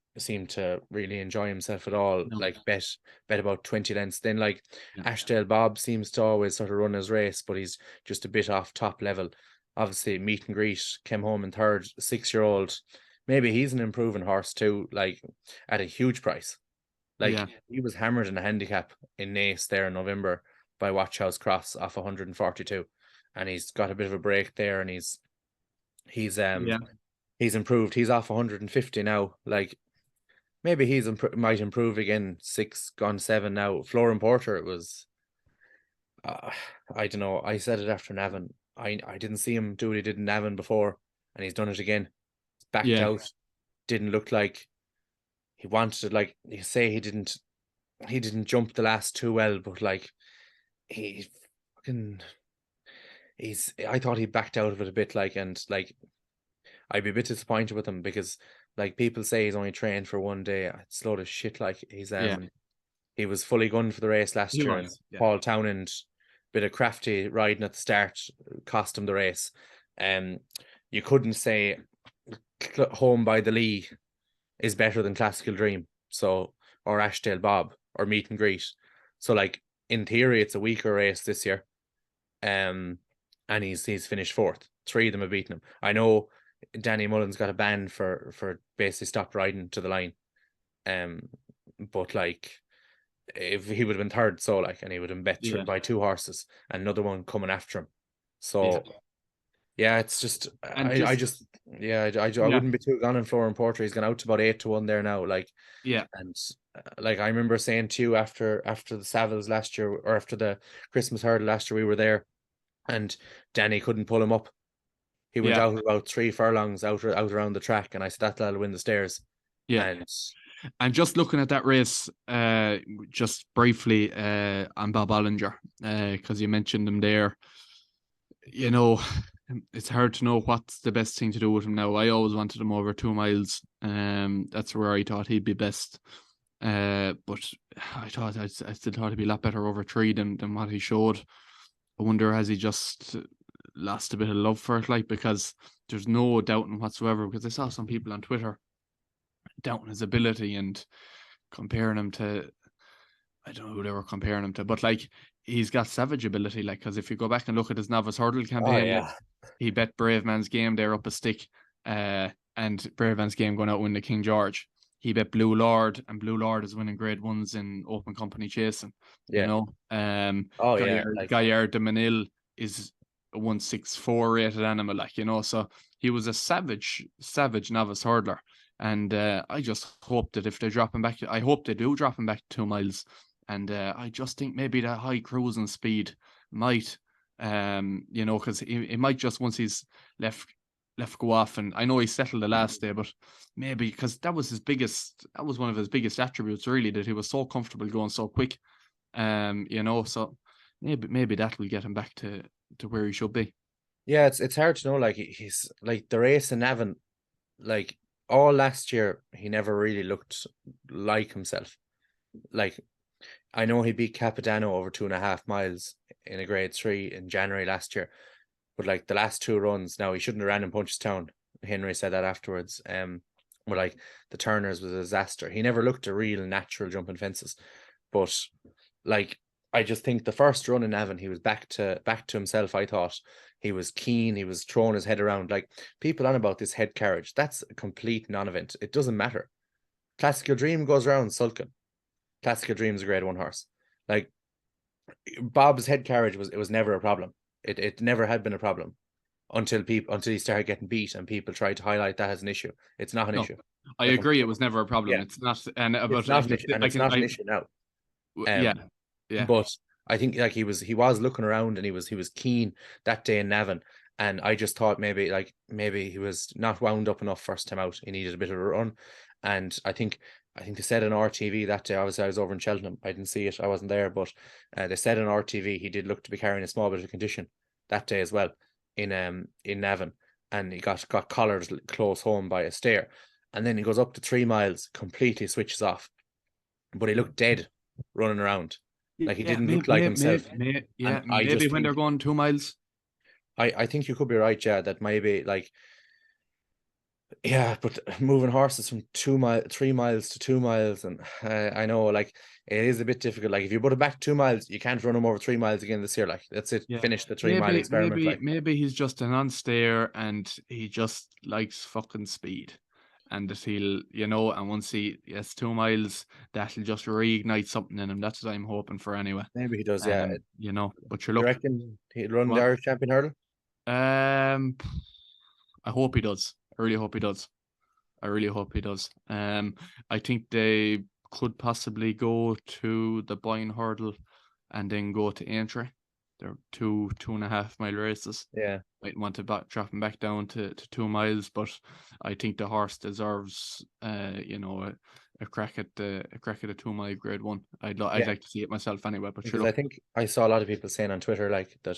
really enjoy himself at all. No. Like, bet about 20 lengths. Then, like, Yeah. Ashdale Bob seems to always sort of run his race, but he's just a bit off top level. Obviously, Meet and Greet came home in third. 6-year-old, maybe he's an improving horse too. Like, at a huge price. Like, Yeah. he was hammered in a handicap in Naas there in November by Watchhouse Cross off 142, and he's got a bit of a break there, and he's improved. He's off 150 now. Like, maybe might improve again. 6 gone 7 now. Florin Porter, it was I don't know. I said it after Navan. I didn't see him do what he did in Navan before, and he's done it again. He's backed out. Didn't look like he wanted it. Like, you say, he didn't jump the last 2 well, but like, I thought he backed out of it a bit, like, and like, I'd be a bit disappointed with him because, like, people say he's only trained for 1 day. It's a load of shit. Like, he was fully gunned for the race last year. And Paul Townend, bit of crafty riding at the start, cost him the race. You couldn't say Home by the Lee is better than Classical Dream, so, or Ashdale Bob, or Meet and Greet. So, like, in theory, it's a weaker race this year. And he's finished 4th. 3 of them have beaten him. I know Danny Mullins got a ban for basically stopped riding to the line. But like, if he would have been 3rd, so like, and he would have been bet by 2 horses, and another one coming after him. So it's just, I wouldn't be too gone in Florin Porter. He's gone out to about 8-1 there now. Like, and like, I remember saying to you after the Savills last year, or after the Christmas hurdle last year, we were there, and Danny couldn't pull him up. He went out about 3 furlongs out around the track, and I said that'll win the stairs. And just looking at that race, just briefly on Bob Ollinger, because you mentioned him there. You know, it's hard to know what's the best thing to do with him now. I always wanted him over 2 miles. That's where I thought he'd be best. But I still thought he'd be a lot better over 3 than what he showed. I wonder, has he just lost a bit of love for it? Like, because there's no doubting whatsoever. Because I saw some people on Twitter doubting his ability and comparing him to, I don't know who they were comparing him to, but like, he's got savage ability. Like, because if you go back and look at his novice hurdle campaign, he bet Brave Man's Game there up a stick, and Brave Man's Game going out to win the King George. He bet Blue Lord, and Blue Lord is winning grade 1s in open company chasing. You know, Gaillard de Manil is a 164 rated animal, like, you know, so he was a savage novice hurdler. And I just hope that if they drop him back, I hope they do drop him back to 2 miles. And I just think maybe that high cruising speed might, you know, because he might just, once he's left go off. And I know he settled the last day, but maybe because that was one of his biggest attributes, really, that he was so comfortable going so quick. You know, so maybe that will get him back to where he should be. Yeah, it's hard to know. Like, he's like the race in Navan, like, all last year, he never really looked like himself. Like, I know he beat Capodanno over 2.5 miles in a grade 3 in January last year, but like, the last 2 runs, now he shouldn't have ran in Punchestown. Henry said that afterwards. But like, the Turners was a disaster. He never looked a real natural jumping fences. But like, I just think the first run in Navan, he was back to himself. I thought he was keen. He was throwing his head around. Like, people on about this head carriage, that's a complete non-event. It doesn't matter. Classical Dream goes around sulking. Classical Dream's a grade 1 horse. Like, Bob's head carriage was never a problem. It never had been a problem until he started getting beat, and people tried to highlight that as an issue. It's not an issue. I agree. It was never a problem. Yeah. It's not, and about, it's not an issue, and it's not an issue now. Yeah. But I think, like, he was looking around, and he was keen that day in Navan, and I just thought maybe he was not wound up enough first time out. He needed a bit of a run, and I think they said on RTV that day. Obviously, I was over in Cheltenham. I didn't see it. I wasn't there, but they said on RTV he did look to be carrying a small bit of condition that day as well in Navan. and he got collared close home by a stair. And then he goes up to 3 miles, completely switches off. But he looked dead running around. Like he didn't look like himself. Maybe when they're going 2 miles. I think you could be right, yeah, that maybe like, yeah, but moving horses from 3 miles to 2 miles, and I know like it is a bit difficult. Like if you put it back 2 miles, you can't run him over 3 miles again this year. Like that's it, Yeah. finish the 3 mile experiment. Maybe he's just a non-stayer and he just likes fucking speed. And that he'll, and once he gets 2 miles, that'll just reignite something in him. That's what I'm hoping for anyway. Maybe he does, yeah. But you're You looking. reckon he'll run the Irish Champion Hurdle? I hope he does. I really hope he does. I think they could possibly go to the Boyne Hurdle and then go to Aintree. They're 2.5 mile races. Yeah. Might want to drop him back down to 2 miles, but I think the horse deserves a crack at the 2 mile grade 1. I'd like to see it myself anyway. But because I think I saw a lot of people saying on Twitter like that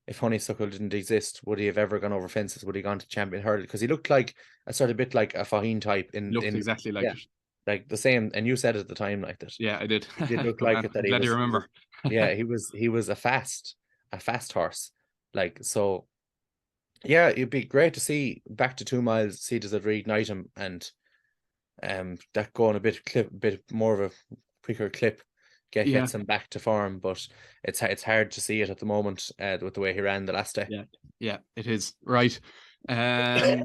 if Honeysuckle didn't exist, would he have ever gone over fences? Would he gone to Champion Hurdle? Because he looked like a sort of bit like a Faheen type exactly like it. Like the same, and you said at the time like that. Yeah, I did. It did look like it. That glad you remember. Yeah, he was a fast horse. Like so, yeah, it'd be great to see back to 2 miles. See does it reignite him, and that going a bit more of a quicker clip. Gets him back to form, but it's hard to see it at the moment with the way he ran the last day. Yeah, it is right. Actually,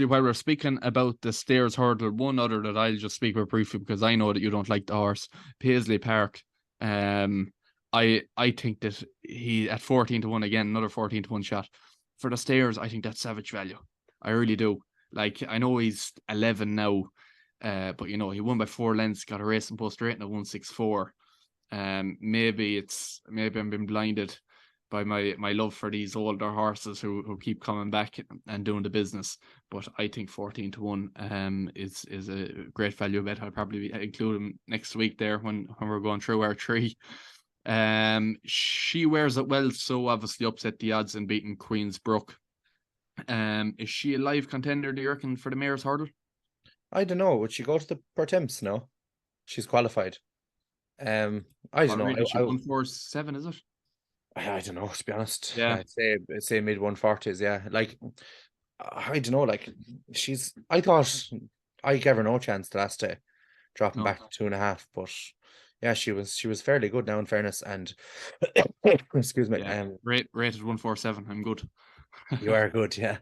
while we're speaking about the Stairs Hurdle, one other that I'll just speak about briefly because I know that you don't like the horse, Paisley Park. I think that he at 14-1 again, another 14-1 shot for the Stairs. I think that's savage value. I really do. Like I know he's 11 now. But he won by 4 lengths, got a racing post rating of 164. Maybe I'm being blinded by my love for these older horses who keep coming back and doing the business. But I think 14-1 is a great value bet. I'll probably include him next week there when we're going through our tree. She wears it well, so obviously upset the odds in beating Queen's Brook. Is she a live contender, do you reckon, for the Mayor's Hurdle? I don't know. Would she go to the Pertemps? No, she's qualified. I don't know. Really, 147, is it? I don't know. To be honest, yeah, I'd say mid 140s. Yeah, like I don't know. Like I thought I gave her no chance the last day, dropping back to 2.5. But yeah, she was fairly good now. In fairness, and excuse me. Rated 147. I'm good. You are good. Yeah.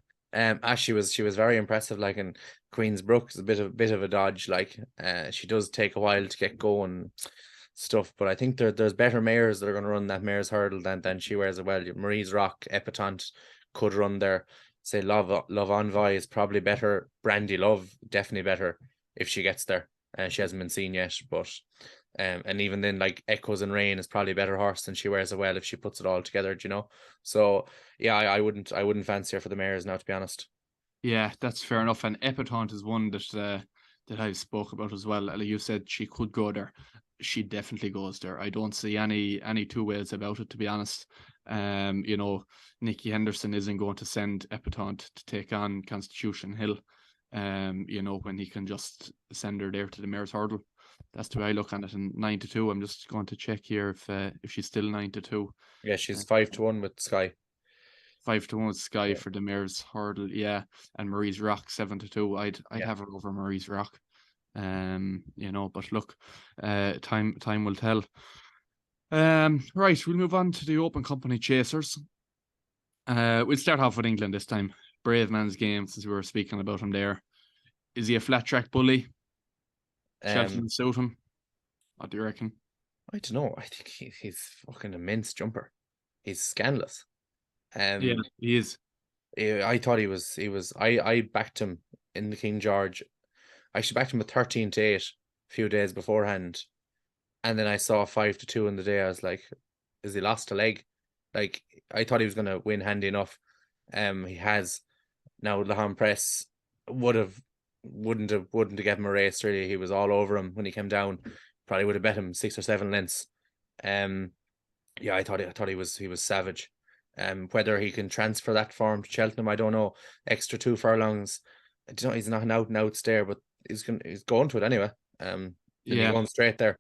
She was very impressive. Like in Queen's Brook is a bit of a dodge. Like she does take a while to get going stuff, but I think there's better mares that are going to run that Mayor's Hurdle than she wears it well. Marie's Rock, Epatante could run there. Say Love Envoy is probably better. Brandy Love definitely better if she gets there. She hasn't been seen yet, but and even then like Echoes and Rain is probably a better horse than she wears it well if she puts it all together, so yeah, I wouldn't fancy her for the mares now, to be honest. Yeah, that's fair enough. And Epatante is one that I spoke about as well. Like you said, she could go there. She definitely goes there. I don't see any two ways about it, to be honest. Nicky Henderson isn't going to send Epatante to take on Constitution Hill when he can just send her there to the Mayor's Hurdle. That's the way I look at it. And 9-2. I'm just going to check here if she's still 9-2. Yeah, she's 5-1 with Sky. 5-1 with Sky for the Mayor's Hurdle. Yeah, and Marie's Rock 7-2. I'd have her over Marie's Rock. But look, time will tell. Right, we'll move on to the Open Company Chasers. We'll start off with England this time. Brave Man's Game, since we were speaking about him there. Is he a flat track bully? Cheltenham suit him? What do you reckon? I don't know. I think he's fucking immense jumper. He's scandalous. Yeah, he is. I thought he was. I backed him in the King George. I actually backed him with 13-8 a few days beforehand, and then I saw 5-2 in the day. I was like, "Is he lost a leg?" Like I thought he was going to win handy enough. He has now. Lahan Press wouldn't have given him a race. Really, he was all over him when he came down. Probably would have bet him 6 or 7 lengths. Yeah, I thought he was savage. Whether he can transfer that form to Cheltenham, I don't know. Extra 2 furlongs. I don't know, he's not an out and out stayer, but he's going to it anyway. He'll be going straight there.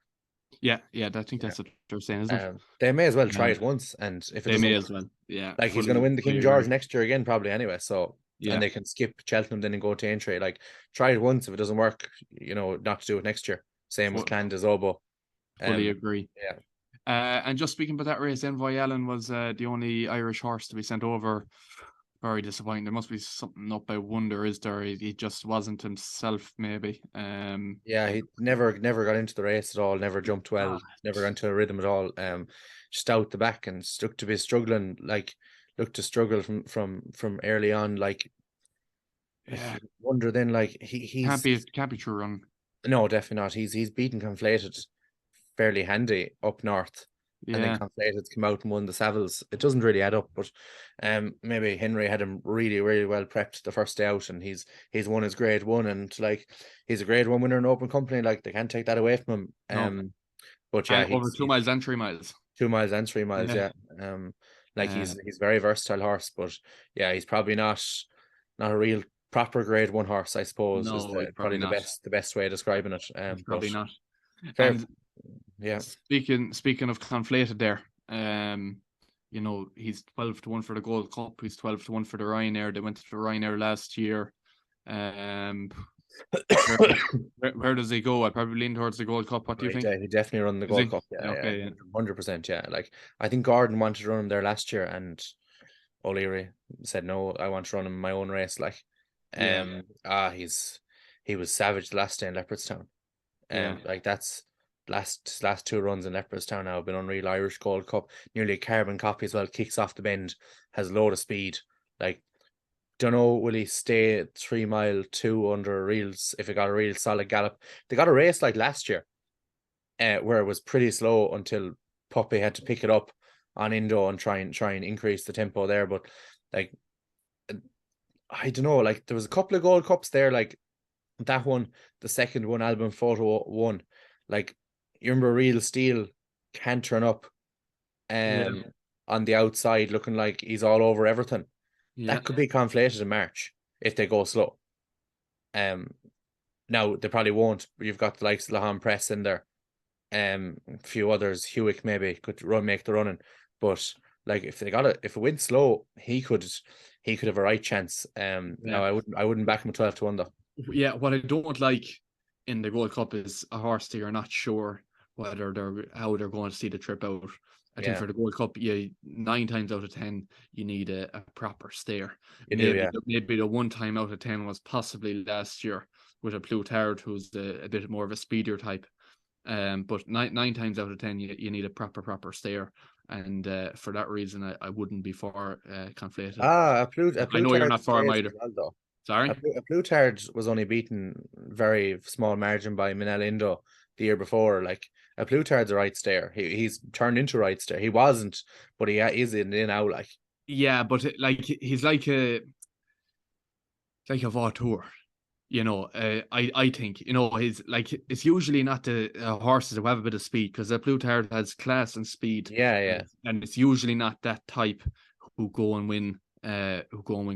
Yeah, I think that's what they're saying, isn't it? They may as well try it once, and if it they may doesn't as well. Yeah, like he's going to win the King George next year again, probably anyway. So and they can skip Cheltenham then and go to Aintree. Like, try it once. If it doesn't work, not to do it next year. Same with Clandas Obo. Fully agree. Yeah. And just speaking about that race, Envoy Allen was the only Irish horse to be sent over. Very disappointing. There must be something up, I wonder, is there? He just wasn't himself, maybe. Yeah, he never got into the race at all, never jumped well, never got into a rhythm at all. Just out the back and looked to struggle from early on. Like, I wonder then, like, he can't be true run. No, definitely not. He's beaten Conflated fairly handy up north. And then Conflated come out and won the Savills. It doesn't really add up, but maybe Henry had him really, really well prepped the first day out, and he's won his grade 1, and like, he's a grade 1 winner in open company. Like, they can't take that away from him. But yeah, over 2 miles and 3 miles. 2 miles and 3 miles, yeah. Like, he's a very versatile horse, but yeah, he's probably not a real proper grade 1 horse, I suppose. No, is probably the best way of describing it. Probably not. Fair. And yeah. Speaking of Conflated there, he's 12-1 for the Gold Cup. He's 12-1 for the Ryanair. They went to the Ryanair last year. Where does he go? I'd probably lean towards the Gold Cup. What do you think? He definitely run the Gold Cup. Yeah, 100%. Yeah, like, I think Gordon wanted to run him there last year, and O'Leary said no. I want to run him in my own race. Like, he was savage the last day in Leopardstown. Like, that's last 2 runs in Leopardstown now have been unreal. Irish Gold Cup, nearly a carbon copy as well. Kicks off the bend, has a load of speed. Like, don't know, will he stay 3 mile 2 under reels if he got a real solid gallop? They got a race like last year, where it was pretty slow until Puppy had to pick it up on Indo and try and increase the tempo there. But, like, I don't know, like, there was a couple of Gold Cups there, like that one, the second one, Album Photo 1, like, you remember Real Steel cantering up on the outside, looking like he's all over everything. That could be Conflated in March if they go slow. Now they probably won't. You've got the likes of Lahan Press in there. A few others, Hewick maybe could make the running, but like, if it went slow, he could have a right chance. Now I wouldn't back him 12-1 though. Yeah, what I don't like in the Gold Cup is a horse that you're not sure how they're going to see the trip out. I think for the Gold Cup, 9 times out of 10, you need a proper stare. Maybe the 1 time out of 10 was possibly last year with a Plutard, who's a bit more of a speedier type. But 9 times out of 10, you need a proper stare. And for that reason, I wouldn't be for Conflated. I know you're not for him either. Well, sorry? A Plutard was only beaten very small margin by Minel Indo the year before. Like, a Plutard's a right stare. He's turned into right stare. He wasn't, but he is in now. Like, yeah, but he's like a Vautour. I think he's like, it's usually not the horses who have a bit of speed, because the Plutard has class and speed. And it's usually not that type who go and win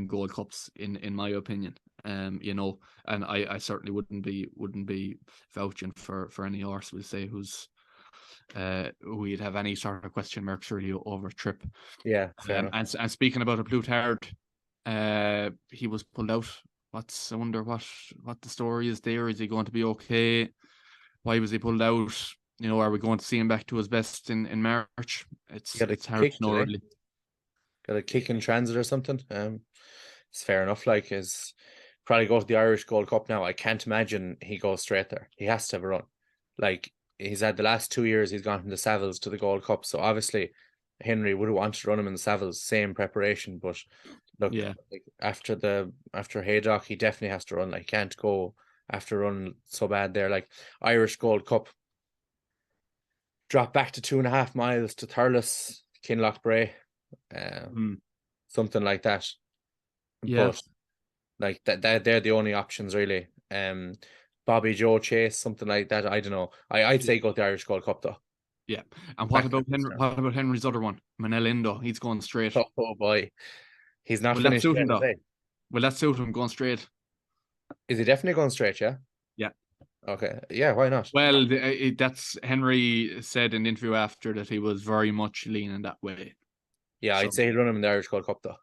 Gold Cups in my opinion. And I certainly wouldn't be vouching for any horse, we'll say, who's we'd have any sort of question marks really over a trip. And speaking about a Plutard, he was pulled out. I wonder what the story is there. Is he going to be okay? Why was he pulled out? Are we going to see him back to his best in March? It's hard to know, really. Got a kick in transit or something. It's fair enough. Like, is probably go to the Irish Gold Cup now. I can't imagine he goes straight there. He has to have a run. Like, he's had the last 2 years, he's gone from the Savills to the Gold Cup. So obviously Henry would have wanted to run him in the Savills, same preparation. But look, like, after Haydock, he definitely has to run. Like, he can't go after running so bad there. Like, Irish Gold Cup, drop back to 2.5 miles to Thurles, Kinloch Bray, something like that. But like, that they're the only options really. Bobby Joe Chase, something like that. I don't know. I'd say go to the Irish Gold Cup though. Yeah. And what Back about in Henry? What about Henry's other one, Manelindo? He's going straight. Oh boy, he's not Will that finished suit him yet, is though? he? Will that suit him going straight? Is he definitely going straight? Yeah. Yeah. Okay. Yeah. Why not? Well, that's Henry said in the interview after that he was very much leaning that way. Yeah, So, I'd say he'll run him in the Irish Gold Cup though.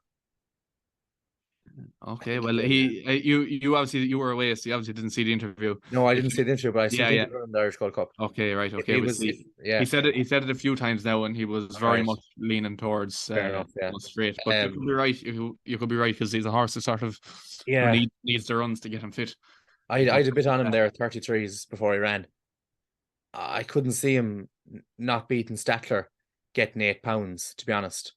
okay. Well, you obviously you were away, so you obviously didn't see the interview. No, I didn't see the interview, but I still Yeah, think yeah. he'll run him in the Irish Gold Cup. Okay, right. If Okay, he we'll was, see. yeah, He said it. He said it a few times now, and he was very right. much leaning towards Fair enough. Yeah. going straight. But you could be right. You could be right because he's a horse that sort of Yeah. needs the runs to get him fit. I had a bit on him there, 33s before he ran. I couldn't see him not beating Statler, getting £8, to be honest.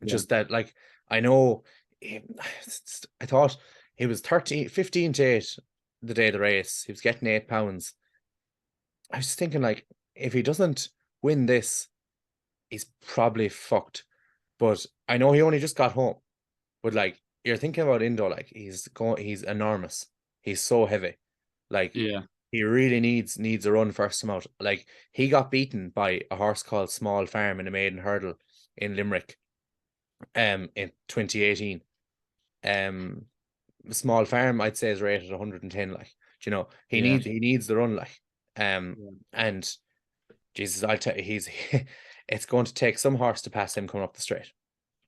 Just that, like, I know, I thought he was 15 to 8 the day of the race. He was getting £8. I was thinking, like, if he doesn't win this, he's probably fucked. But I know he only just got home. But like, you're thinking about Indo, like he's enormous. He's so heavy. Like, Yeah. he really needs a run first time out. Like, he got beaten by a horse called Small Farm in a maiden hurdle in Limerick in 2018. Small Farm, I'd say, is rated 110. Like, you know, he needs the run. Like, and Jesus, I'll tell you, it's going to take some horse to pass him coming up the straight.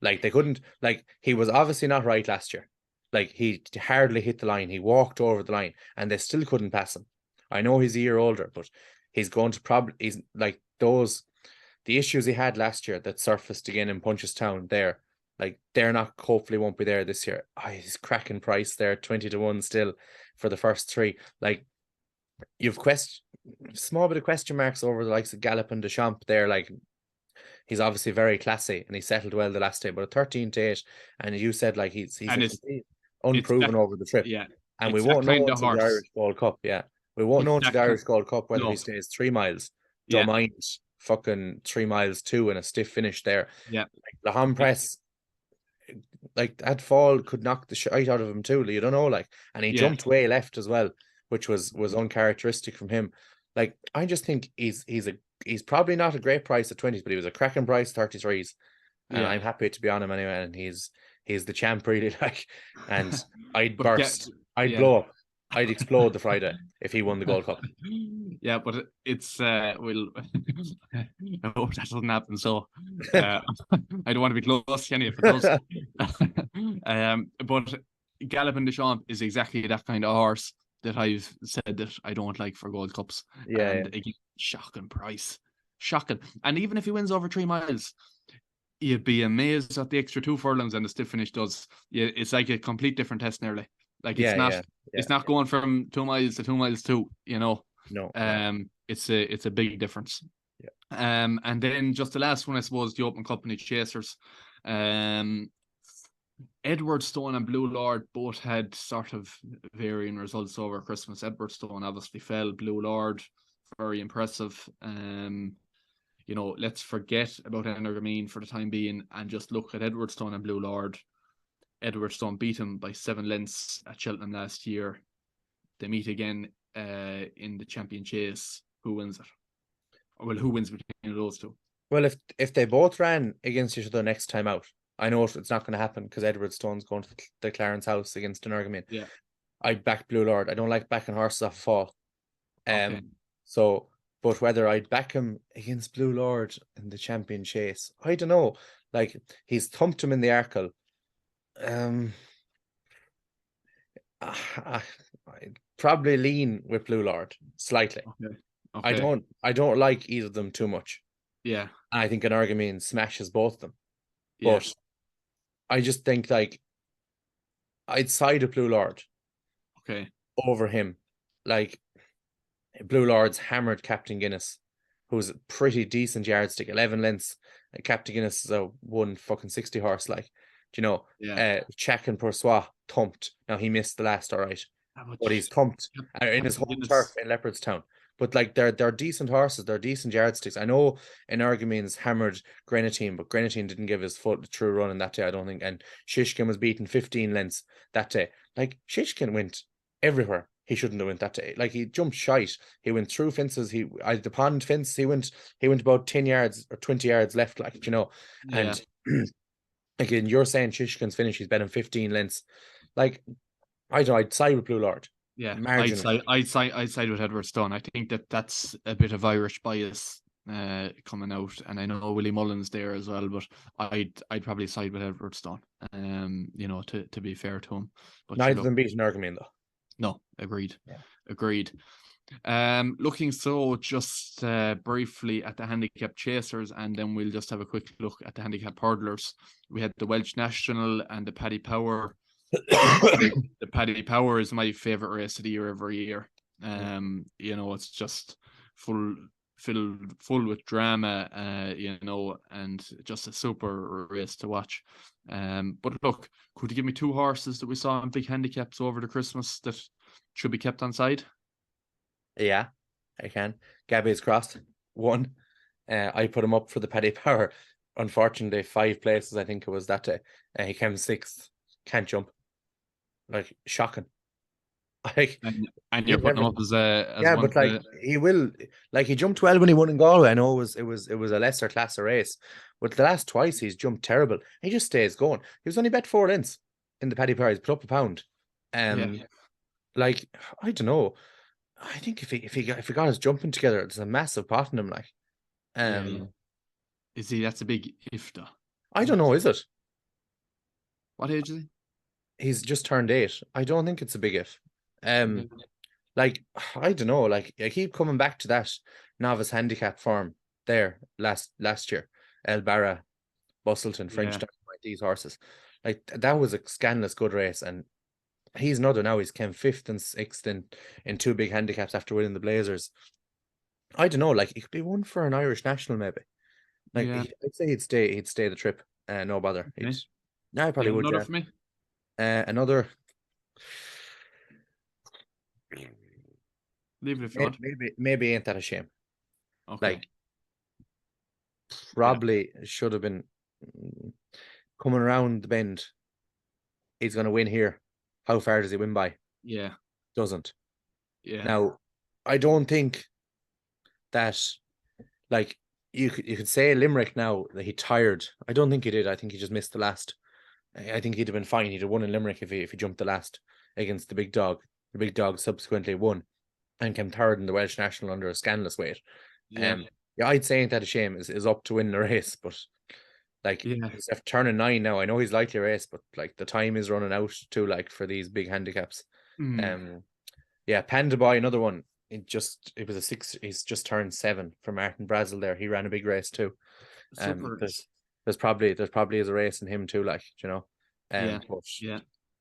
Like, they couldn't, like, he was obviously not right last year. Like, he hardly hit the line. He walked over the line and they still couldn't pass him. I know he's a year older, but he's going to he's like the issues he had last year that surfaced again in Punchestown there, like, they're not, hopefully won't be there this year. He's cracking price there, 20-1 still for the first three. Like, you've small bit of question marks over the likes of Gallop and Deschamps there. Like, he's obviously very classy and he settled well the last day, but a 13 to 8, and you said, like, he's unproven over the trip. Yeah. And we won't know until the Irish Gold Cup. Yeah. We won't know until the Irish Gold Cup whether he stays 3 miles. Don't mind fucking 3 miles too and a stiff finish there. Yeah. Like, Laham Press, like, that fall could knock the shite out of him too. You don't know, like, and he jumped way left as well, which was uncharacteristic from him. Like, I just think he's probably not a great price at 20s, but he was a cracking price 33s. And I'm happy to be on him anyway. And he's the champ, really. Like, and I'd burst. I'd blow up. I'd explode the Friday if he won the Gold Cup. Yeah, but it's I hope that doesn't happen. So I don't want to be close to any if it does. But Gallop and Deschamps is exactly that kind of horse that I've said that I don't like for Gold Cups. And again, shocking price. Shocking. And even if he wins over 3 miles, you'd be amazed at the extra 2 furlongs and the stiff finish does. Yeah, it's like a complete different test nearly. Like, it's not going from 2 miles to 2 miles 2, you know. No. It's a big difference. Yeah. And then just the last one, I suppose, the Open Company Chasers. Edwardstone and Blue Lord both had sort of varying results over Christmas. Edwardstone obviously fell. Blue Lord, very impressive. You know, let's forget about Energamine for the time being and just look at Edwardstone and Blue Lord. Edwardstone beat him by 7 lengths at Cheltenham last year. They meet again in the Champion Chase. Who wins it? Well, who wins between those two? Well, if they both ran against each other next time out, I know it's not going to happen because Edwardstone's going to the Clarence House against Energamine. Yeah. I'd back Blue Lord. I don't like backing horses off fall. Okay. So, but whether I'd back him against Blue Lord in the Champion Chase, I don't know. Like, he's thumped him in the Arkle. I'd probably lean with Blue Lord slightly. Okay. I don't like either of them too much. Yeah. And I think Energamine smashes both of them. But I just think, like, I'd side with Blue Lord. Okay. Over him. Like, Blue Lord's hammered Captain Guinness, who's a pretty decent yardstick, 11 lengths. Captain Guinness is a 160 horse, like, do you know? Check and Poursois thumped. Now, he missed the last, all right, but he's thumped in his home turf in Leopardstown. But, like, they're decent horses. They're decent yardsticks. I know Energamine's hammered Grenadine, but Grenadine didn't give his foot a true run in that day, I don't think. And Shishkin was beaten 15 lengths that day. Like, Shishkin went everywhere. he shouldn't have went that day. Like, he jumped shite. He went through fences. The pond fence, he went about 10 yards or 20 yards left, like, you know. Yeah. And again, you're saying Shishkin's finish, he's betting 15 lengths. Like, I don't know, I'd side with Blue Lord. Yeah, Marginally. I'd side with Edwardstown. I think that's a bit of Irish bias coming out, and I know Willie Mullins there as well, but I'd probably side with Edwardstown. You know, to be fair to him. But Neither of them beat Nargamin, though. No, agreed. Yeah. Agreed. Looking so just briefly at the handicap chasers, and then we'll just have a quick look at the handicap hurdlers. We had the Welsh National and the Paddy Power. The Paddy Power is my favorite race of the year every year. You know, it's just full with drama, you know, and just a super race to watch. But look, could you give me 2 horses that we saw in big handicaps over the Christmas that should be kept on side? Yeah, I can. Gabby's Cross, 1. I put him up for the Paddy Power. Unfortunately, 5 places, I think it was that day. He came 6th. Can't jump. Like, shocking. Like, and you're putting him up as yeah, one but like, he will, like, he jumped well when he won in Galway. I know it was a lesser class of race, but the last twice he's jumped terrible. He just stays going. He was only bet 4 lengths in the Paddy Power. He's put up a pound. Like, I don't know. I think if he got his jumping together, it's a massive pot in him. Like, is he? That's a big if, though. I don't know. Is it? What age is he? He's just turned 8. I don't think it's a big if. Like, I don't know. Like, I keep coming back to that novice handicap form there last year. El Barra, Bustleton, French Dynamite, these horses. Like, that was a scandalous good race, and he's another now. He's came 5th and 6th in 2 big handicaps after winning the Blazers. I don't know. Like, it could be one for an Irish national, maybe. Like, I'd say he'd stay the trip. No bother. Okay. No, I probably would. Another for me. Another. Leave it if you want. Maybe ain't that a shame. Okay. Like, probably should have been coming around the bend. He's going to win here. How far does he win by? Yeah. Doesn't. Yeah. Now, I don't think that, like, you could say Limerick now that he tired. I don't think he did. I think he just missed the last. I think he'd have been fine. He'd have won in Limerick if he jumped the last against the big dog. The big dog subsequently won and came 3rd in the Welsh National under a scandalous weight. Yeah, I'd say ain't that a shame. Is up to win the race, but like, he's after turning 9 now. I know he's likely to race, but like, the time is running out too, like, for these big handicaps. Yeah, Panda Boy, another one. It was a 6. He's just turned 7 for Martin Brazel there. He ran a big race too. There's probably is a race in him too, like, you know. But,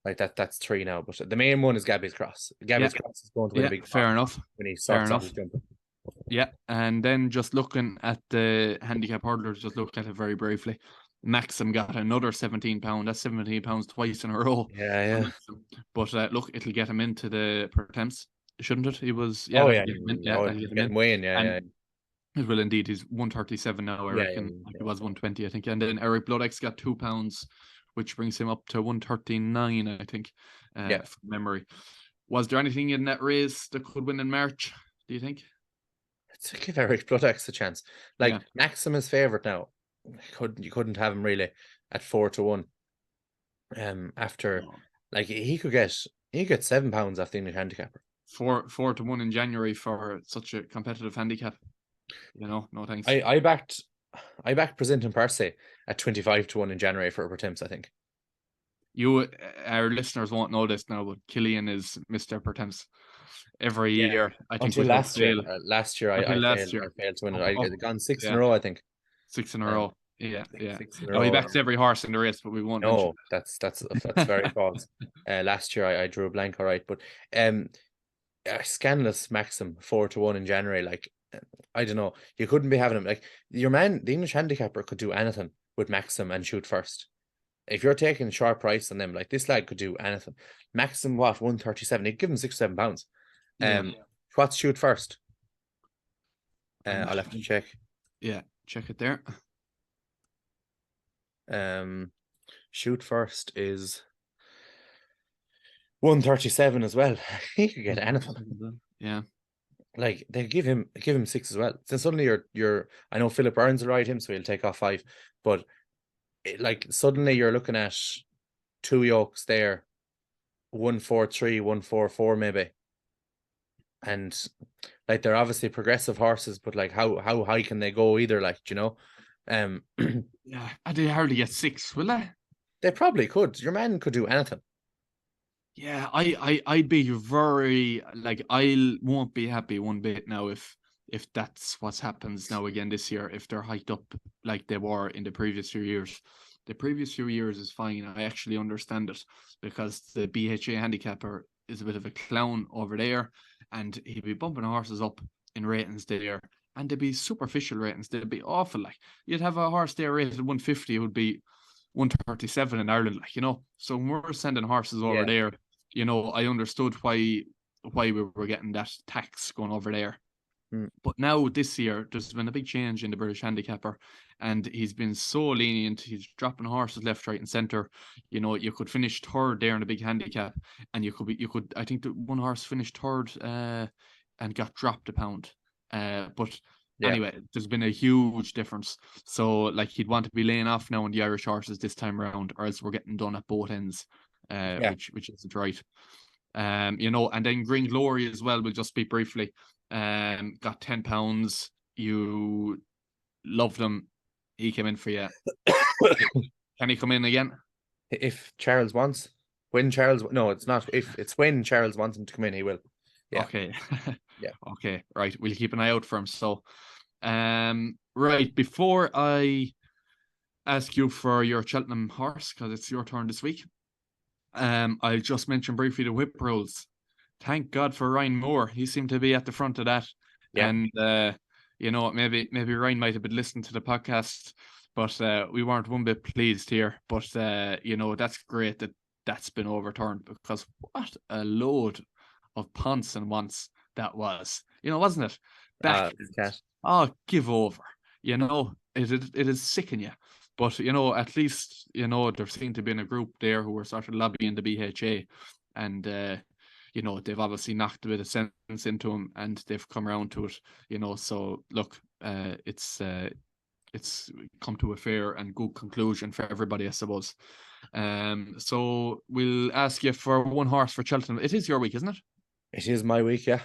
like, that's 3 now. But the main one is Gabby's Cross. Gabby's Cross is going to win a big fair enough. When he starts off his jumping. Yeah, and then just looking at the handicap hurdlers, just look at it very briefly. Maxim got another £17. That's £17 twice in a row. Yeah. But look, it'll get him into the Pertemps, shouldn't it? He was. Get him weighing. It will indeed. He's 137 now. I reckon he was 120. I think. And then Eric Bloodex got £2, which brings him up to 139. I think. From memory. Was there anything in that race that could win in March? Do you think? To give Eric Bloodex a chance. Like, Maxim is favourite now. You couldn't have him really at 4-1. After, like, he could get £7 off the English handicapper. 4-1 in January for such a competitive handicap. You know, no thanks. I backed Presenting Percy at 25-1 in January for Pertemps, I think. Our listeners won't know this now, but Cillian is Mr. Pertemps every year. I think until last year. Last year I failed to win it. I gone 6 in a row, I think. 6 in a row. Yeah. 6 in a row. He backs every horse in the race, but we won't. No, that's very false. Last year I drew a blank, all right, but scandalous Maxim 4-1 in January. Like, I don't know, you couldn't be having him. Like, your man, the English handicapper, could do anything with Maxim and shoot first. If you're taking a sharp price on them, like, this lad could do anything. Maxim, 137? He'd give him £6 or £7. What's shoot first? I'll have to check. Yeah, check it there. Shoot first is 137 as well. He could get anything. Yeah. Like they give him 6 as well. Then suddenly you're I know Philip Burns will ride him, so he'll take off 5. But like suddenly you're looking at 2 yokes there, 143, 144 maybe. And like they're obviously progressive horses, but like how high can they go either? Like, you know, Yeah, and they hardly get 6, will they? they probably could. Your man could do anything. Yeah, I'd be very like I won't be happy one bit now if that's what happens now again this year, if they're hiked up like they were in the previous few years. The previous few years is fine. I actually understand it because the BHA handicapper is a bit of a clown over there, and he'd be bumping horses up in ratings there, and they'd be superficial ratings. They'd be awful. Like you'd have a horse there rated 150, it would be 137 in Ireland, like, you know. So when we're sending horses over there, you know, I understood why we were getting that tax going over there. But now this year there's been a big change in the British handicapper, and he's been so lenient. He's dropping horses left, right, and centre. You know, you could finish third there in a big handicap, and you could I think that one horse finished third and got dropped a pound. But anyway, there's been a huge difference. So like he'd want to be laying off now on the Irish horses this time around, or else we're getting done at both ends, which isn't right. You know, and then Green Glory as well, we'll just speak briefly. Got £10. You loved him. He came in for you. Can he come in again? If Charles wants. When Charles, no, it's not. If it's when Charles wants him to come in, he will. Yeah. Okay. Yeah. Okay. Right. We'll keep an eye out for him. So, right, before I ask you for your Cheltenham horse, because it's your turn this week, I'll just mention briefly the whip rules. Thank God for Ryan Moore. He seemed to be at the front of that. Yeah. And you know, maybe Ryan might have been listening to the podcast, but we weren't one bit pleased here. But you know, that's great that's been overturned, because what a load of punts and wants that was. You know, wasn't it? Give over. You know, it is sickening you. But you know, at least, you know, there seemed to be a group there who were sort of lobbying the BHA, and you know, they've obviously knocked a bit of sense into him, and they've come around to it, you know. So look, it's come to a fair and good conclusion for everybody, I suppose. So we'll ask you for one horse for Cheltenham. It is your week, isn't it? It is my week, yeah.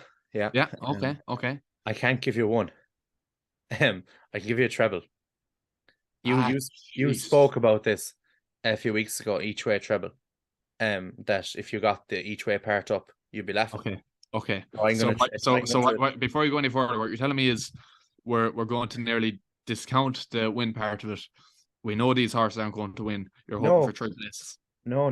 Okay. I can't give you one. I can give you a treble. You spoke about this a few weeks ago, each way treble. That if you got the each way part up, you'd be laughing. Okay. So before you go any further, what you're telling me is we're going to nearly discount the win part of it. We know these horses aren't going to win. You're hoping for triple S. No.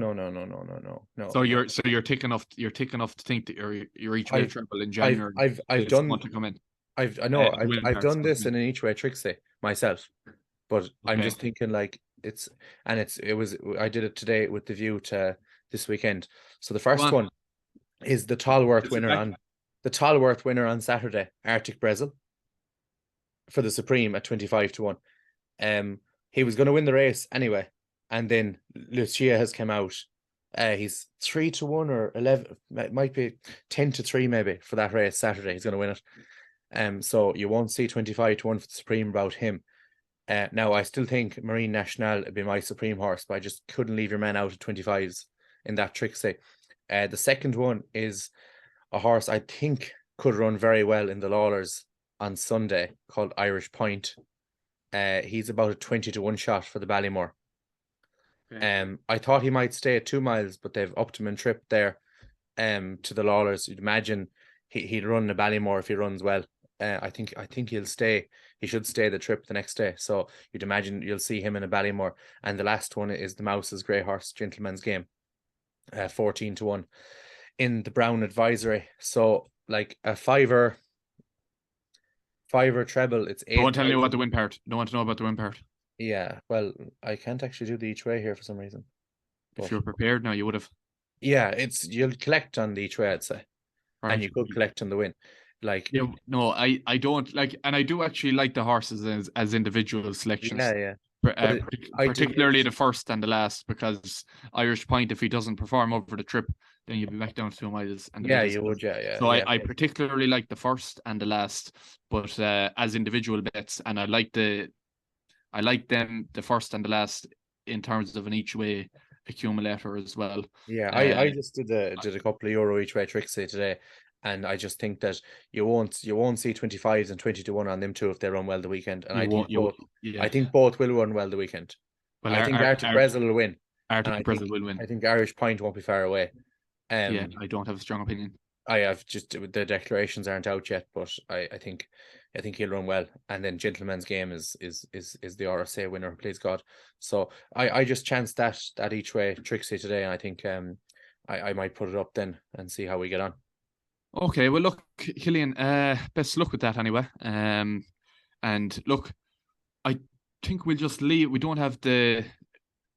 So you're ticking off to think that you're each way triple in January. I've done want to come in. I've done this in an each way tricksy myself, but I'm just thinking like I did it today with the view to this weekend. So the first one is the Tallworth winner on Saturday, Arctic Brazil, for the Supreme at 25-1. He was going to win the race anyway, and then Lucia has come out. He's 3-1 or 11. It might be 10-3 maybe for that race Saturday. He's going to win it. So you won't see 25-1 for the Supreme about him. Now I still think Marine Nationale would be my Supreme horse, but I just couldn't leave your man out at 25s in that tricksy. The second one is a horse I think could run very well in the Lawlers on Sunday, called Irish Point. He's about a 20-1 shot for the Ballymore. I thought he might stay at 2 miles, but they've upped him in trip there to the Lawlers. You'd imagine he'd run the Ballymore if he runs well. I think he'll stay. He should stay the trip the next day. So you'd imagine you'll see him in a Ballymore. And the last one is the Mouse's Grey Horse Gentleman's Game, 14-1 in the Brown Advisory. So like a fiver treble. It's 8. Don't tell me about the win part. Don't want to know about the win part. Yeah, well, I can't actually do the each way here for some reason. If you were prepared now, you would have. Yeah, you'll collect on the each way, I'd say, right. And you could collect on the win. Like, yeah, no, I don't like, and I do actually like the horses as individual selections. Yeah. Particularly the first and the last, because Irish Point, if he doesn't perform over the trip, then you'd be back down to 2 miles. And the Yeah, bets you as well. would. Yeah. So Yeah. I particularly like the first and the last, but as individual bets, and I like them, the first and the last, in terms of an each way accumulator as well. Yeah, I just did a couple of euro each way Trixie today, and I just think that you won't see 25s and 20-1 on them two if they run well the weekend. And I think both will run well the weekend. Well, I think Arctic Brazil will win. Arctic Brazil will win. I think Irish Point won't be far away. Yeah, I don't have a strong opinion. I have just the declarations aren't out yet, but I think he'll run well. And then Gentleman's Game is the RSA winner, please God. So I just chanced that each way Trixie today, and I think I might put it up then and see how we get on. Okay, well look, Cillian, best of luck with that anyway. And look, I think we'll just leave. We don't have the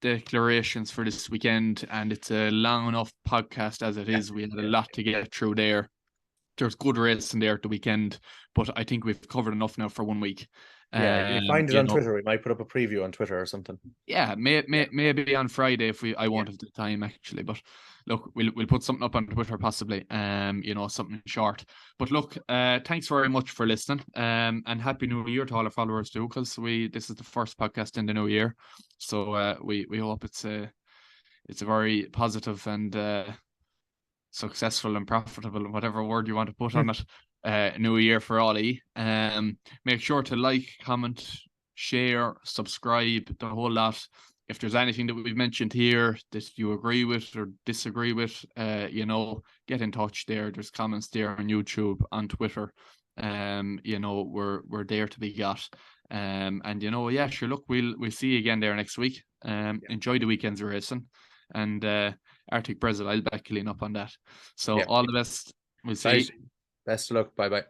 declarations for this weekend, and it's a long enough podcast as it is. We had a lot to get through there. There's good racing there at the weekend, but I think we've covered enough now for 1 week. Yeah, if you find it on Twitter, we might put up a preview on Twitter or something. Yeah, maybe on Friday if I won't have the time actually. But look, we'll put something up on Twitter possibly. Something short. But look, thanks very much for listening. And Happy New Year to all our followers too, because this is the first podcast in the new year. So we hope it's a very positive and successful and profitable, whatever word you want to put on it. New year for all of you. Make sure to like, comment, share, subscribe, the whole lot. If there's anything that we've mentioned here that you agree with or disagree with, get in touch there. There's comments there on YouTube, on Twitter. We're there to be got. Sure, look, we'll see you again there next week. Enjoy the weekend's racing, and Arctic Brazil, I'll back Cillian up on that. So all the best. We'll see you. Best of luck. Bye-bye.